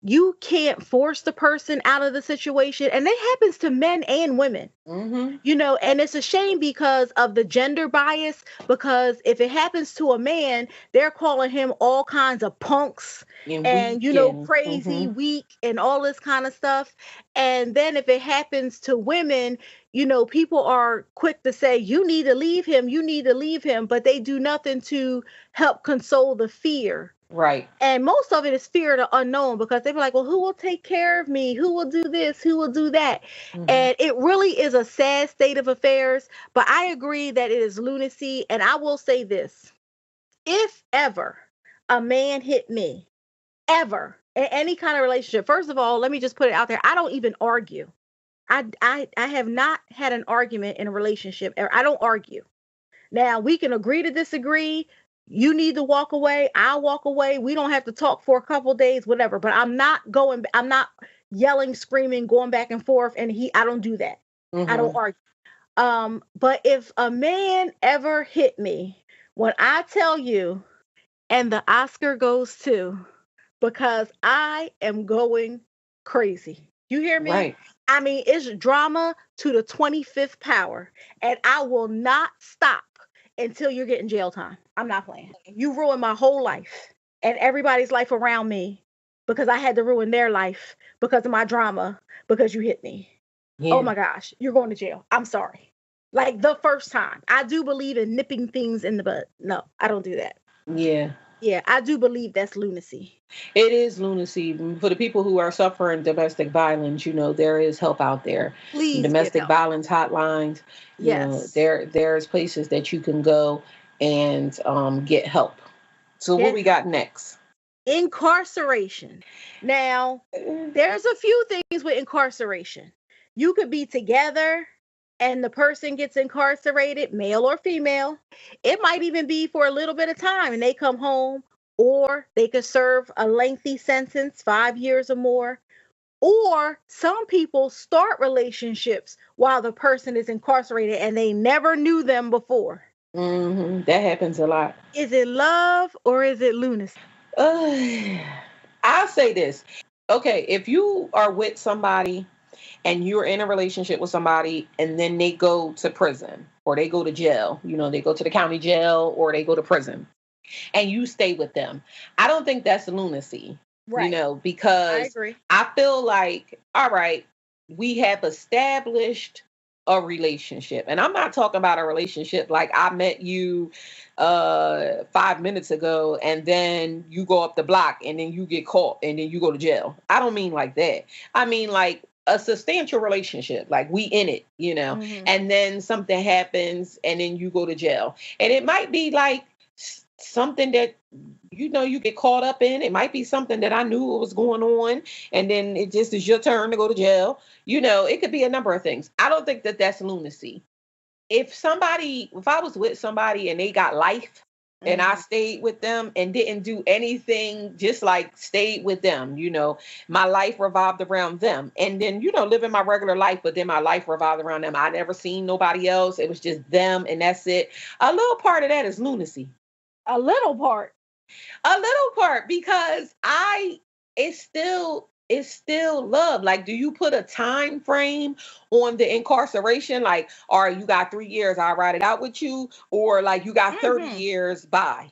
you can't force the person out of the situation. And that happens to men and women. Hmm. And it's a shame because of the gender bias. Because if it happens to a man, they're calling him all kinds of punks And and, weekend. crazy, weak, and all this kind of stuff. And then if it happens to women, people are quick to say, you need to leave him, you need to leave him, but they do nothing to help console the fear. Right. And most of it is fear of the unknown, because they be like, well, who will take care of me? Who will do this? Who will do that? Hmm. And it really is a sad state of affairs. But I agree that it is lunacy. And I will say this: if ever a man hit me, ever, in any kind of relationship, first of all, let me just put it out there, I don't even argue. I have not had an argument in a relationship. I don't argue. Now, we can agree to disagree. You need to walk away. I'll walk away. We don't have to talk for a couple days, whatever. But I'm not yelling, screaming, going back and forth. And I don't do that. I don't Hmm. argue. But if a man ever hit me, when I tell you, and the Oscar goes to, because I am going crazy. You hear me? Right. I mean, it's drama to the 25th power, and I will not stop until you're getting jail time. I'm not playing. You ruined my whole life and everybody's life around me, because I had to ruin their life because of my drama, because you hit me. Oh Yeah. my gosh, you're going to jail. I'm sorry. Like the first time. I do believe in nipping things in the bud. No, I don't do that. Yeah. Yeah, I do believe that's lunacy. It is lunacy. For the people who are suffering domestic violence, there is help out there. Please get Domestic help. violence hotlines, Yes. there's places that you can go and get help. So what Get we help. got next? Incarceration. Now, there's a few things with incarceration. You could be together and the person gets incarcerated, male or female. It might even be for a little bit of time and they come home, or they could serve a lengthy sentence, 5 years or more. Or some people start relationships while the person is incarcerated and they never knew them before. That happens a lot. Is it love or is it lunacy? Uh, I'll say this. Okay, if you are with somebody and you're in a relationship with somebody and then they go to prison or they go to jail, they go to the county jail or they go to prison and you stay with them, I don't think that's lunacy, Right. I because agree. I feel like, all right, we have established a relationship. And I'm not talking about a relationship like I met you 5 minutes ago and then you go up the block and then you get caught and then you go to jail. I don't mean like that. I mean like a substantial relationship, like we in it, Hmm. and then something happens and then you go to jail. And it might be like something that you get caught up in. It might be something that I knew was going on, and then it just is your turn to go to jail. It could be a number of things. I don't think that that's lunacy. If I was with somebody and they got life, and I Hmm. stayed with them and didn't do anything, just like stayed with them, my life revolved around them. And then, living my regular life, but then my life revolved around them. I never seen nobody else. It was just them and that's it. A little part of that is lunacy. A little part. A little part, because it's still love. Like, do you put a time frame on the incarceration? Like, all right, you got 3 years, I'll ride it out with you, or like you got 30 Hmm. years, bye.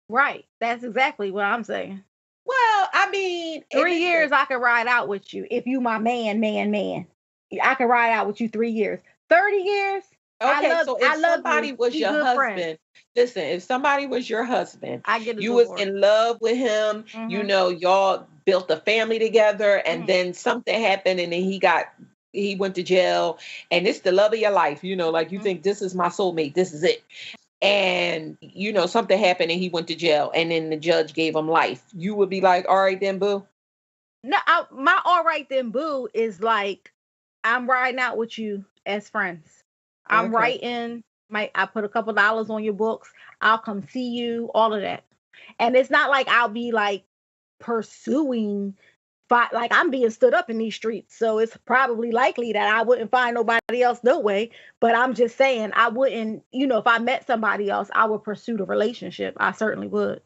Right. That's exactly what I'm saying. Well, I mean, and 3 years listen, I could ride out with you if you my man. I could ride out with you 3 years. 30 years, okay, so if I love you. somebody was We your good friends. husband, listen, if somebody was your husband, I get a you was divorce. in love with him, Mm-hmm. y'all built a family together, and Mm-hmm. then something happened, and then he went to jail, and it's the love of your life, like you Mm-hmm. think this is my soulmate, this is it. And something happened and he went to jail, and then the judge gave him life. You would be like, all right then, boo. No, my all right then boo is like I'm riding out with you as friends. I'm Okay. writing I put a couple dollars on your books. I'll come see you, all of that. And it's not like I'll be like pursuing like I'm being stood up in these streets. So it's probably likely that I wouldn't find nobody else no way. But I'm just saying I wouldn't, if I met somebody else, I would pursue the relationship. I certainly would.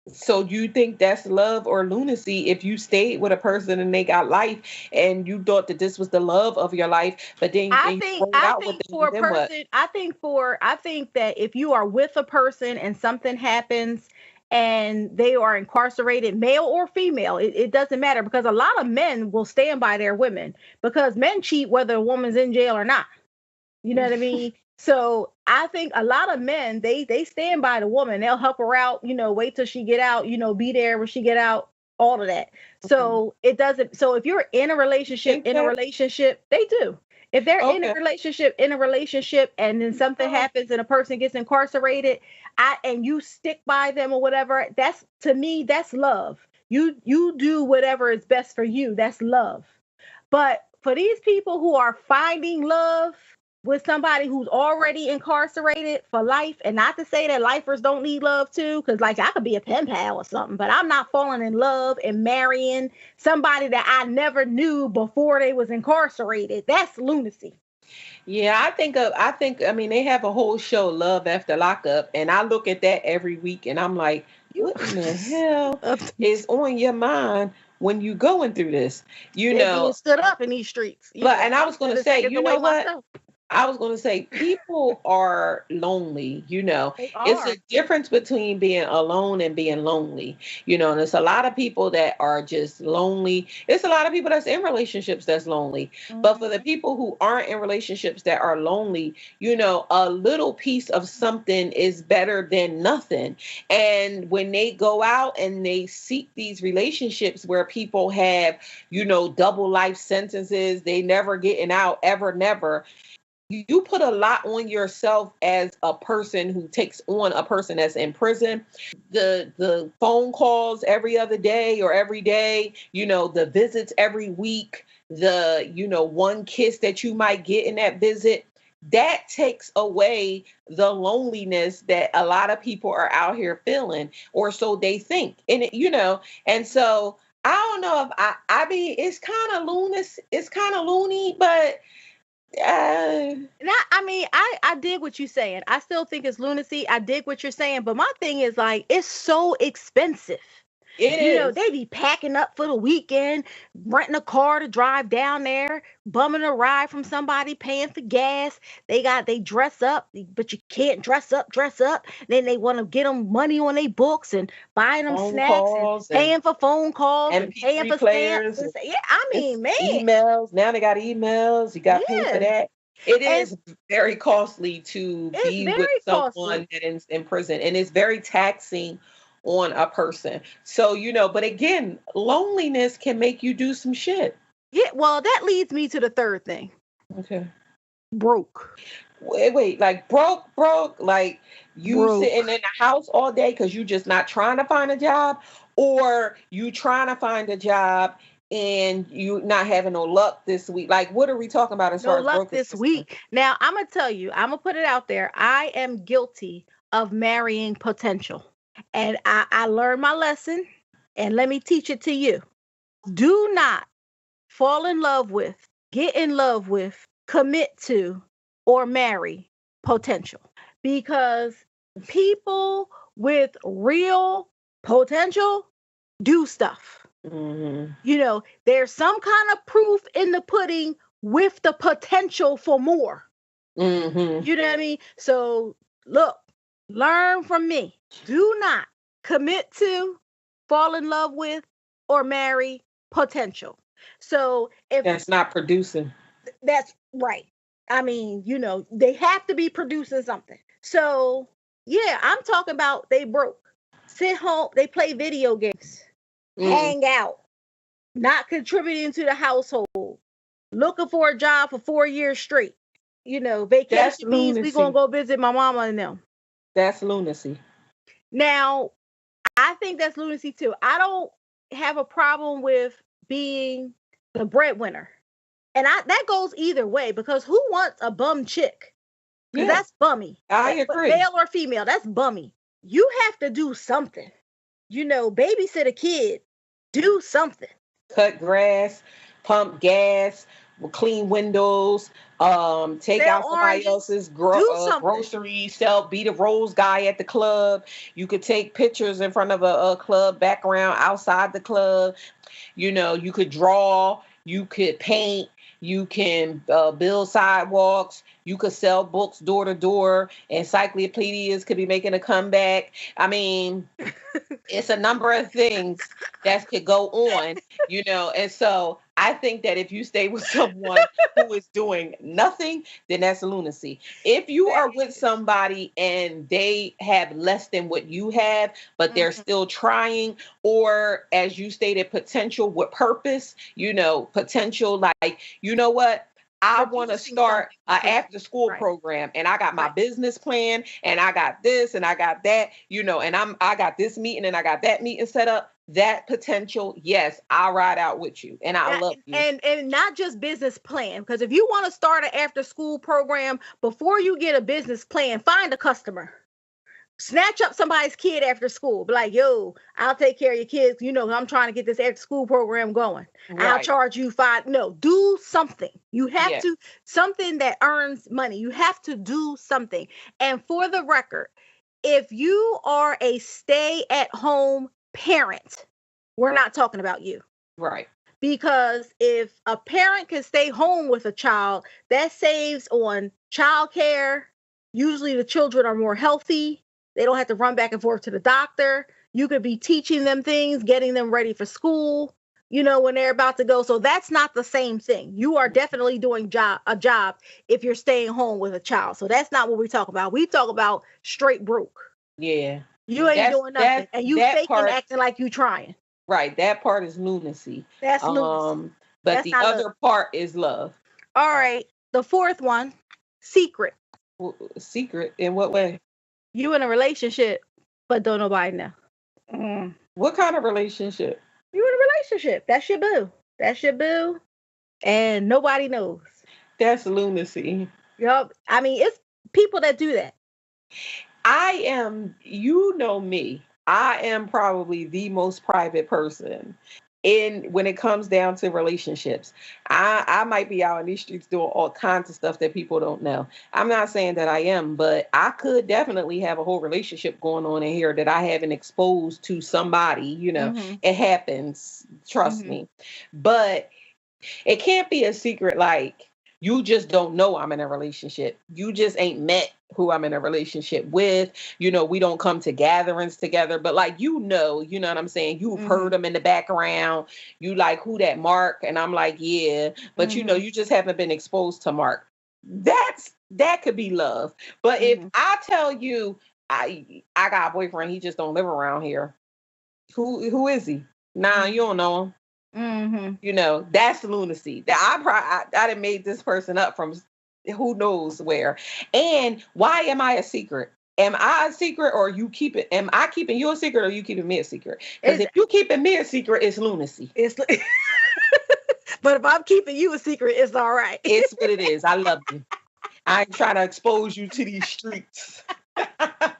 So you think that's love or lunacy if you stayed with a person and they got life, and you thought that this was the love of your life, but then I and you think rolled I out with think them, for a then what? person, I think that if you are with a person and something happens and they are incarcerated, male or female, it doesn't matter, because a lot of men will stand by their women because men cheat whether a woman's in jail or not. You know what I mean? So I think a lot of men they stand by the woman. They'll help her out, wait till she get out, be there when she get out, all of that. Okay. So it doesn't so if you're Think in a that? relationship, they do. If they're Okay. in a relationship and then something Oh, happens and a person gets incarcerated, and you stick by them or whatever, that's to me, that's love. You do whatever is best for you. That's love. But for these people who are finding love with somebody who's already incarcerated for life, and not to say that lifers don't need love too, because like I could be a pen pal or something, but I'm not falling in love and marrying somebody that I never knew before they was incarcerated. That's lunacy. yeah, I mean, they have a whole show, Love After Lockup, and I look at that every week and I'm like, You what in the hell is on your mind when you going through this? You they being know, stood up in these streets. but and I I'm was gonna spending say, seconds you away know what? myself. I was going to say people are lonely, They It's a are. difference between being alone and being lonely, and there's a lot of people that are just lonely. It's a lot of people that's in relationships that's lonely. But for the Mhm. people who aren't in relationships that are lonely, a little piece of something is better than nothing. And when they go out and they seek these relationships where people have, double life sentences, they never getting out ever, never, you put a lot on yourself as a person who takes on a person that's in prison. The phone calls every other day or every day, the visits every week, the one kiss that you might get in that visit, that takes away the loneliness that a lot of people are out here feeling, or so they think. And and so I don't know if I mean, it's kind of lunacy, it's kind of loony, but uh, Not, I mean, I dig what you're saying. I still think it's lunacy. I dig what you're saying, but my thing is like it's so expensive. it is. They be packing up for the weekend, renting a car to drive down there, bumming a ride from somebody, paying for gas. They dress up, but you can't dress up. Then they want to get them money on their books and buying them Phone snacks and calls and paying for phone calls and paying MP3 for stamps. players. And yeah, I It's mean, man, emails. Now they got emails. You got to pay for yeah, that. It and is very costly to it's be with very someone costly. that is in prison, and it's very taxing on a person. So, but again, loneliness can make you do some shit. Yeah, well, that leads me to the third thing. Okay. Broke. Wait, like broke, like you sitting in Broke. the house all day because you just not trying to find a job, or you trying to find a job and you not having no luck this week. Like, what are we talking about as No far as luck broke is this concerned? week. Now, I'm going to tell you, I'm going to put it out there. I am guilty of marrying potential. And I learned my lesson, and let me teach it to you. Do not fall in love with, get in love with, commit to, or marry potential. Because people with real Potential, do stuff. Mm-hmm. You know, there's some kind of proof in the pudding with the potential for more. Mm-hmm. You know what I mean? So look, learn from me. Do not commit to, fall in love with, or marry potential. So if That's not producing. that's right. I mean, you know, they have to be producing something. So yeah, I'm talking about they broke. Sit home, they play video games, Mm. hang out, not contributing to the household, looking for a job for 4 years straight. You know, That's vacation means we gonna lunacy. go visit my mama and them. That's lunacy. Now, I think that's lunacy too. I don't have a problem with being the breadwinner. And that goes either way because who wants a bum chick? Because Yeah, that's bummy. I But agree. male or female, that's bummy. You have to do something. You know, babysit a kid. Do something. Cut grass, pump gas, clean windows, take Sell out somebody oranges. else's Do something. groceries, sell, be the rose guy at the club. You could take pictures in front of a club background outside the club. You know, you could draw, you could paint, you can build sidewalks, you could sell books door to door. Encyclopedias could be making a comeback. I mean, it's a number of things that could go on, you know. And so I think that if you stay with someone who is doing nothing, then that's lunacy. If you are with somebody and they have less than what you have, but they're Mhm. still trying, or as you stated, potential with purpose, you know, potential like, you know what? I want to Producing start something an with purpose. after school Right. program, and I got my Right. business plan, and I got this, and I got that, you know, and I got this meeting, and I got that meeting set up. That potential, yes, I'll ride out with you, and I That, love you. and not just business plan. Because if you want to start an after school program, before you get a business plan, find a customer. Snatch up somebody's kid after school. Be like, yo, I'll take care of your kids. You know, I'm trying to get this after school program going. I'll Right. charge you five. No, do something. You have Yeah. to, something that earns money. You have to do something. And for the record, if you are a stay at home parent, we're not talking about you. Right. Because if a parent can stay home with a child, that saves on childcare. Usually the children are more healthy. They don't have to run back and forth to the doctor. You could be teaching them things, getting them ready for school, you know, when they're about to go. So that's not the same thing. You are definitely doing a job if you're staying home with a child. So that's not what we talk about. We talk about straight broke. Yeah. You ain't That's doing nothing. And you that faking part. acting like you trying. Right. That part is lunacy. That's lunacy. But That's the not love. other part is love. All right. The fourth one, secret. Secret in what way? You in a relationship, but don't nobody know. Mm. What kind of relationship? You in a relationship. That's your boo. That's your boo. And nobody knows. That's lunacy. Yup. I mean, it's people that do that. I am, you know me, I am probably the most private person in when it comes down to relationships. I might be out in these streets doing all kinds of stuff that people don't know. I'm not saying that I am, but I could definitely have a whole relationship going on in here that I haven't exposed to somebody, you know. Mm-hmm. It happens, trust Mm-hmm. me. But it can't be a secret like you just don't know I'm in a relationship. You just ain't met who I'm in a relationship with. You know, we don't come to gatherings together, but like, you know what I'm saying? You've Mm-hmm. heard them in the background. You like, who that Mark? And I'm like, yeah. But you know, Mm-hmm. you just haven't been exposed to Mark. That could be love. But if Mm-hmm. I tell you I got a boyfriend, he just don't live around here. Who is he? Nah, you don't know him. Mm-hmm. You know, that's lunacy. That I done made this person up from who knows where. And why am I a secret? Am I a secret or you keep it? Am I keeping you a secret or you keeping me a secret? Because if you keeping me a secret, it's lunacy. It's but if I'm keeping you a secret, it's all right. It's what it is. I love you. I ain't trying to expose you to these streets. Because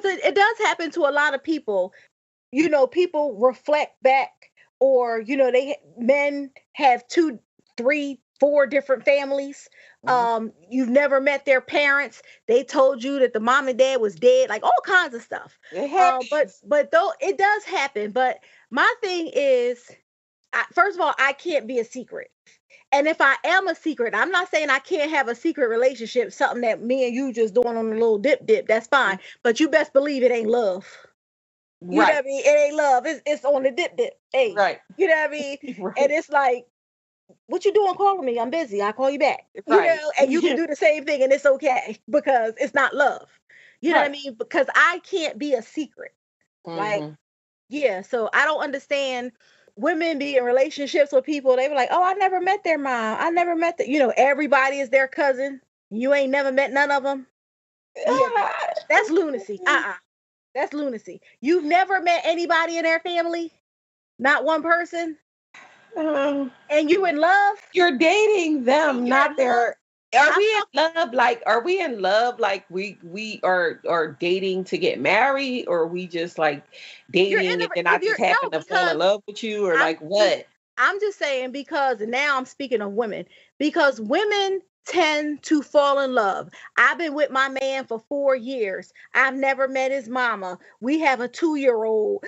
it does happen to a lot of people. You know, people reflect back, or you know, men have 2, 3, 4 different families. You've never met their parents. They told you that the mom and dad was dead, like all kinds of stuff. It happens. But though it does happen. But my thing is, first of all, I can't be a secret. And if I am a secret, I'm not saying I can't have a secret relationship, something that me and you just doing on a little dip, that's fine. But you best believe it ain't love. You know what I mean? It ain't love. It's on the dip. Hey, right. You know what I mean? Right. And it's like, what you doing calling me? I'm busy. I'll call you back. Right. You know, and you can do the same thing and it's okay because it's not love. You know what I mean? Because I can't be a secret. Like, yeah. So I don't understand women be in relationships with people. They were like, oh, I never met their mom. I never met the, everybody is their cousin. You ain't never met none of them. Yeah, that's lunacy. That's lunacy. You've never met anybody in their family? Not one person? And you in love? You're dating them, not their. Are we in love? Like, are we in love? Like we are dating to get married, or are we just like dating and then I just happen to fall in love with you, or like what? I'm just saying because now I'm speaking of women, because women tend to fall in love. I've been with my man for 4 years. I've never met his mama. We have a 2-year-old.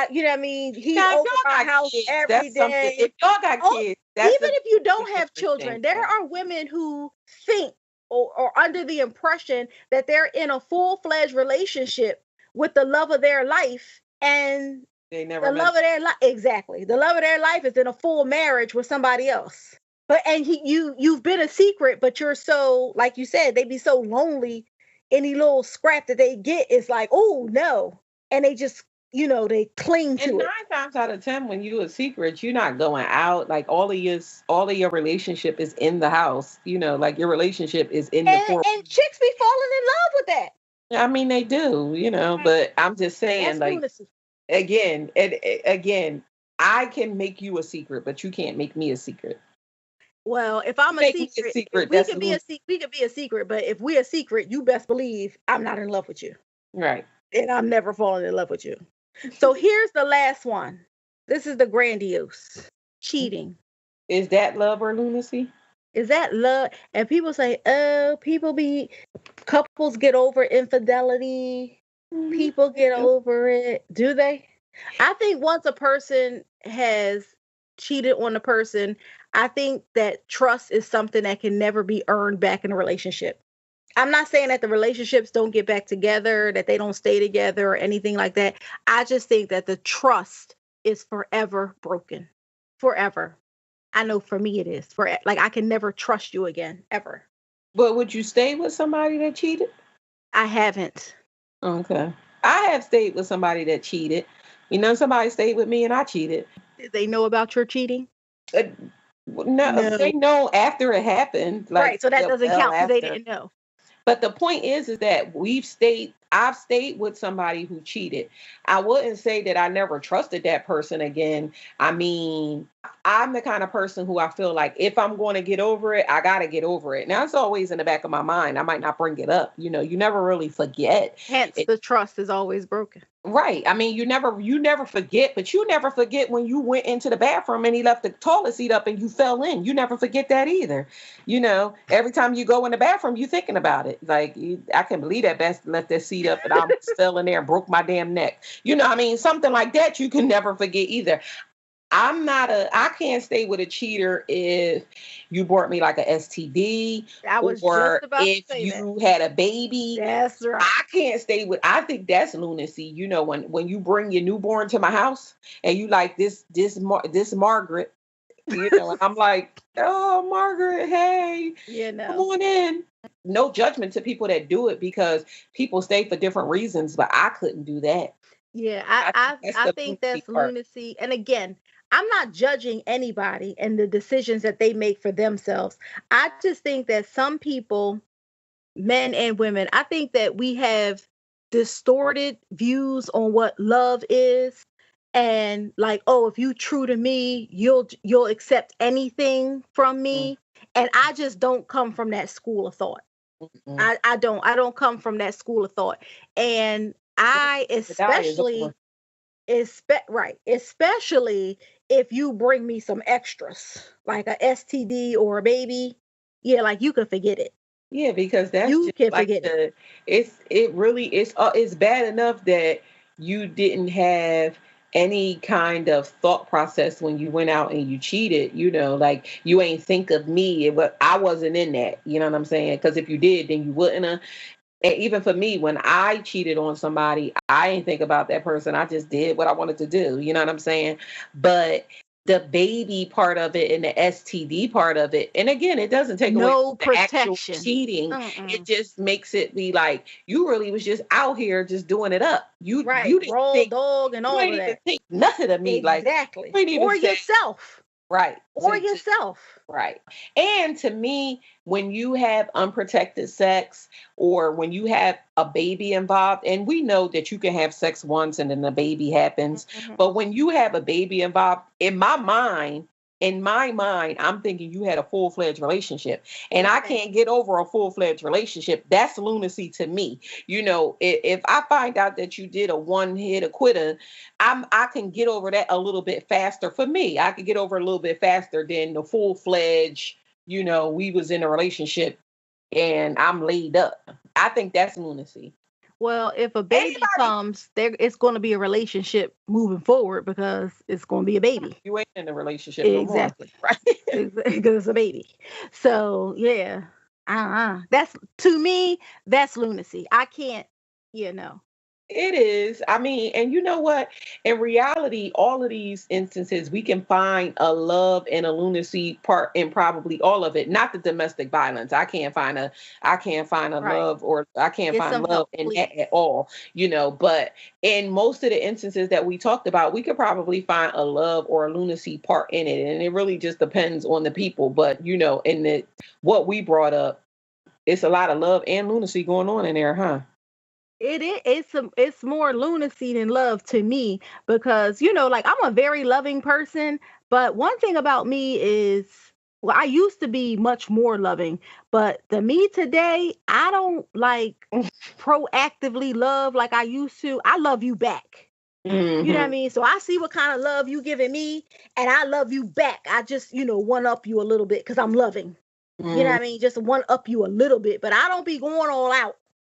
You know what I mean? He over our house every day. If y'all got kids, even if you don't have children, there are women who think or under the impression that they're in a full-fledged relationship with the love of their life, and they never the love of their life. Exactly. The love of their life is in a full marriage with somebody else. But you've been a secret, but you're so, like you said, they be so lonely. Any little scrap that they get is like, oh no, and they just they cling to it. And 9 times out of 10, when you a secret, you're not going out. Like all of your relationship is in the house. Like your relationship is in the four. And chicks be falling in love with that. I mean, they do. But I'm just saying, that's like lunacy. again, I can make you a secret, but you can't make me a secret. Well, if I'm a secret, we could be a secret, but if we're a secret, you best believe I'm not in love with you. Right. And I'm never falling in love with you. So here's the last one. This is the grandiose. Cheating. Is that love or lunacy? Is that love? And people say, oh, couples get over infidelity. People get over it. Do they? I think once a person has cheated on a person, I think that trust is something that can never be earned back in a relationship. I'm not saying that the relationships don't get back together, that they don't stay together or anything like that. I just think that the trust is forever broken. Forever. I know for me it is. Like I can never trust you again, ever. But would you stay with somebody that cheated? I haven't. Okay. I have stayed with somebody that cheated. Somebody stayed with me and I cheated. Did they know about your cheating? No, they know after it happened. Like, right, so that doesn't count because they didn't know. But the point is that I've stayed with somebody who cheated. I wouldn't say that I never trusted that person again. I mean, I'm the kind of person who I feel like if I'm going to get over it, I got to get over it. Now, it's always in the back of my mind. I might not bring it up. You never really forget. Hence, the trust is always broken. Right. I mean, you never forget, but you never forget when you went into the bathroom and he left the toilet seat up and you fell in. You never forget that either. Every time you go in the bathroom, you thinking about it. Like, I can't believe that Best left that seat up and I almost fell in there and broke my damn neck. I mean, something like that you can never forget either. I can't stay with a cheater if you brought me like a STD or if you had a baby. That's right. I think that's lunacy. When you bring your newborn to my house and you like this Margaret, and I'm like, oh, Margaret, hey, come on in. No judgment to people that do it because people stay for different reasons, but I couldn't do that. Yeah, I think that's lunacy. And again, I'm not judging anybody and the decisions that they make for themselves. I just think that some people, men and women, I think that we have distorted views on what love is. And like, oh, if you true to me, you'll accept anything from me. And I just don't come from that school of thought. I don't come from that school of thought. And I especially if you bring me some extras, like a STD or a baby, yeah, like you can forget it. Yeah, because that's You just can like forget it. it really it's bad enough that you didn't have any kind of thought process when you went out and you cheated, like you ain't think of me, but I wasn't in that, you know what I'm saying? Because if you did, then you wouldn't have. And even for me, when I cheated on somebody, I didn't think about that person. I just did what I wanted to do. You know what I'm saying? But the baby part of it and the STD part of it, and again, it doesn't take away No from the actual protection. cheating. It Mm-mm. just makes it be like you really was just out here just doing it up. Right. You didn't Raw think dog and you all ain't of even that. think nothing of me. Like Exactly. you ain't even Or say yourself. right. Or yourself. Right. And to me, when you have unprotected sex or when you have a baby involved, and we know that you can have sex once and then the baby happens, Mhm. but when you have a baby involved, in my mind, I'm thinking you had a full-fledged relationship. And I Okay. can't get over a full-fledged relationship. That's lunacy to me. If I find out that you did a one-hit a quitter, I can get over that a little bit faster. For me, I could get over a little bit faster than the full fledged. We was in a relationship and I'm laid up. I think that's lunacy. Well, if a baby Anybody, comes, there it's going to be a relationship moving forward because it's going to be a baby. you ain't in a relationship no more, Exactly. right? Because it's a baby. So yeah, that's to me that's lunacy. I can't, you know. It is. I mean, and you know what? In reality, all of these instances, we can find a love and a lunacy part in probably all of it. Not the domestic violence. I can't find a Right. love, or I can't Get find some love help, in that please. at all. But in most of the instances that we talked about, we could probably find a love or a lunacy part in it, and it really just depends on the people. But in the what we brought up, it's a lot of love and lunacy going on in there, huh? It's more lunacy than love to me because like I'm a very loving person, but one thing about me is, well, I used to be much more loving, but the me today, I don't like proactively love like I used to. I love you back. You know what I Hmm. mean? So I see what kind of love you giving me, and I love you back. I just, one up you a little bit because I'm loving. You know what I mean? Just one up you a little bit, but I don't be going all out.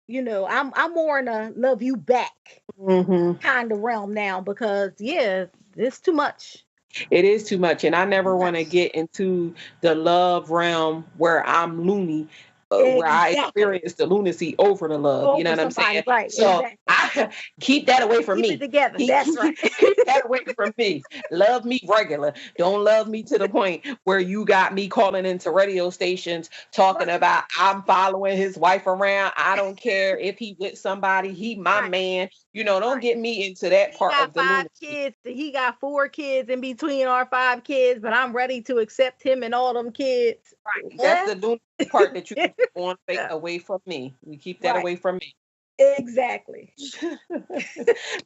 I'm more in a love you back Hmm. kind of realm now because yeah, it's too much. It is too much, and I Too never want to much. get into the love realm where I'm loony, where I Exactly. experience the lunacy over the love. You know Over what I'm somebody, saying? right? So Exactly. I keep that away from Keep it me. together. Keep, That's right. keep that away from me. Love me regular. Don't love me to the point where you got me calling into radio stations talking Right. about I'm following his wife around. I don't care if he with somebody. He my Right. man. Don't Right. get me into that He part got of the five lunacy. kids. He got four kids in between our five kids, but I'm ready to accept him and all them kids. That's What? the lunacy part that you can keep on away from me. You keep that Right. away from me. Exactly.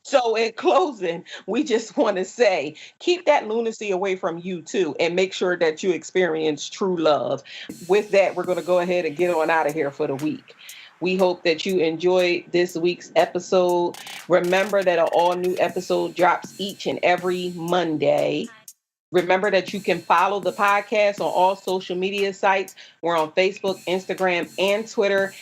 So, in closing, we just want to say keep that lunacy away from you too, and make sure that you experience true love. With that, we're going to go ahead and get on out of here for the week. We hope that you enjoyed this week's episode. Remember that an all new episode drops each and every Monday. Remember that you can follow the podcast on all social media sites. We're on Facebook, Instagram, and Twitter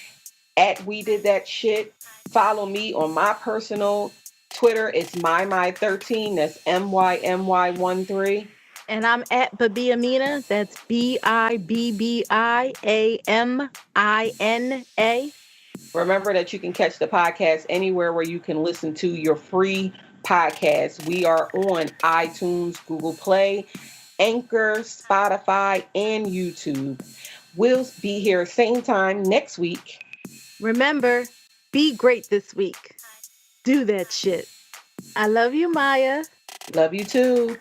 at We Did That Shit. Follow me on my personal Twitter. It's my13. That's MYMY13. And I'm at Bibbi Amina. That's BIBBIAMINA. Remember that you can catch the podcast anywhere where you can listen to your free podcast. We are on iTunes, Google Play, Anchor, Spotify, and YouTube. We'll be here same time next week. Remember, be great this week. Do that shit. I love you, Maya. Love you too.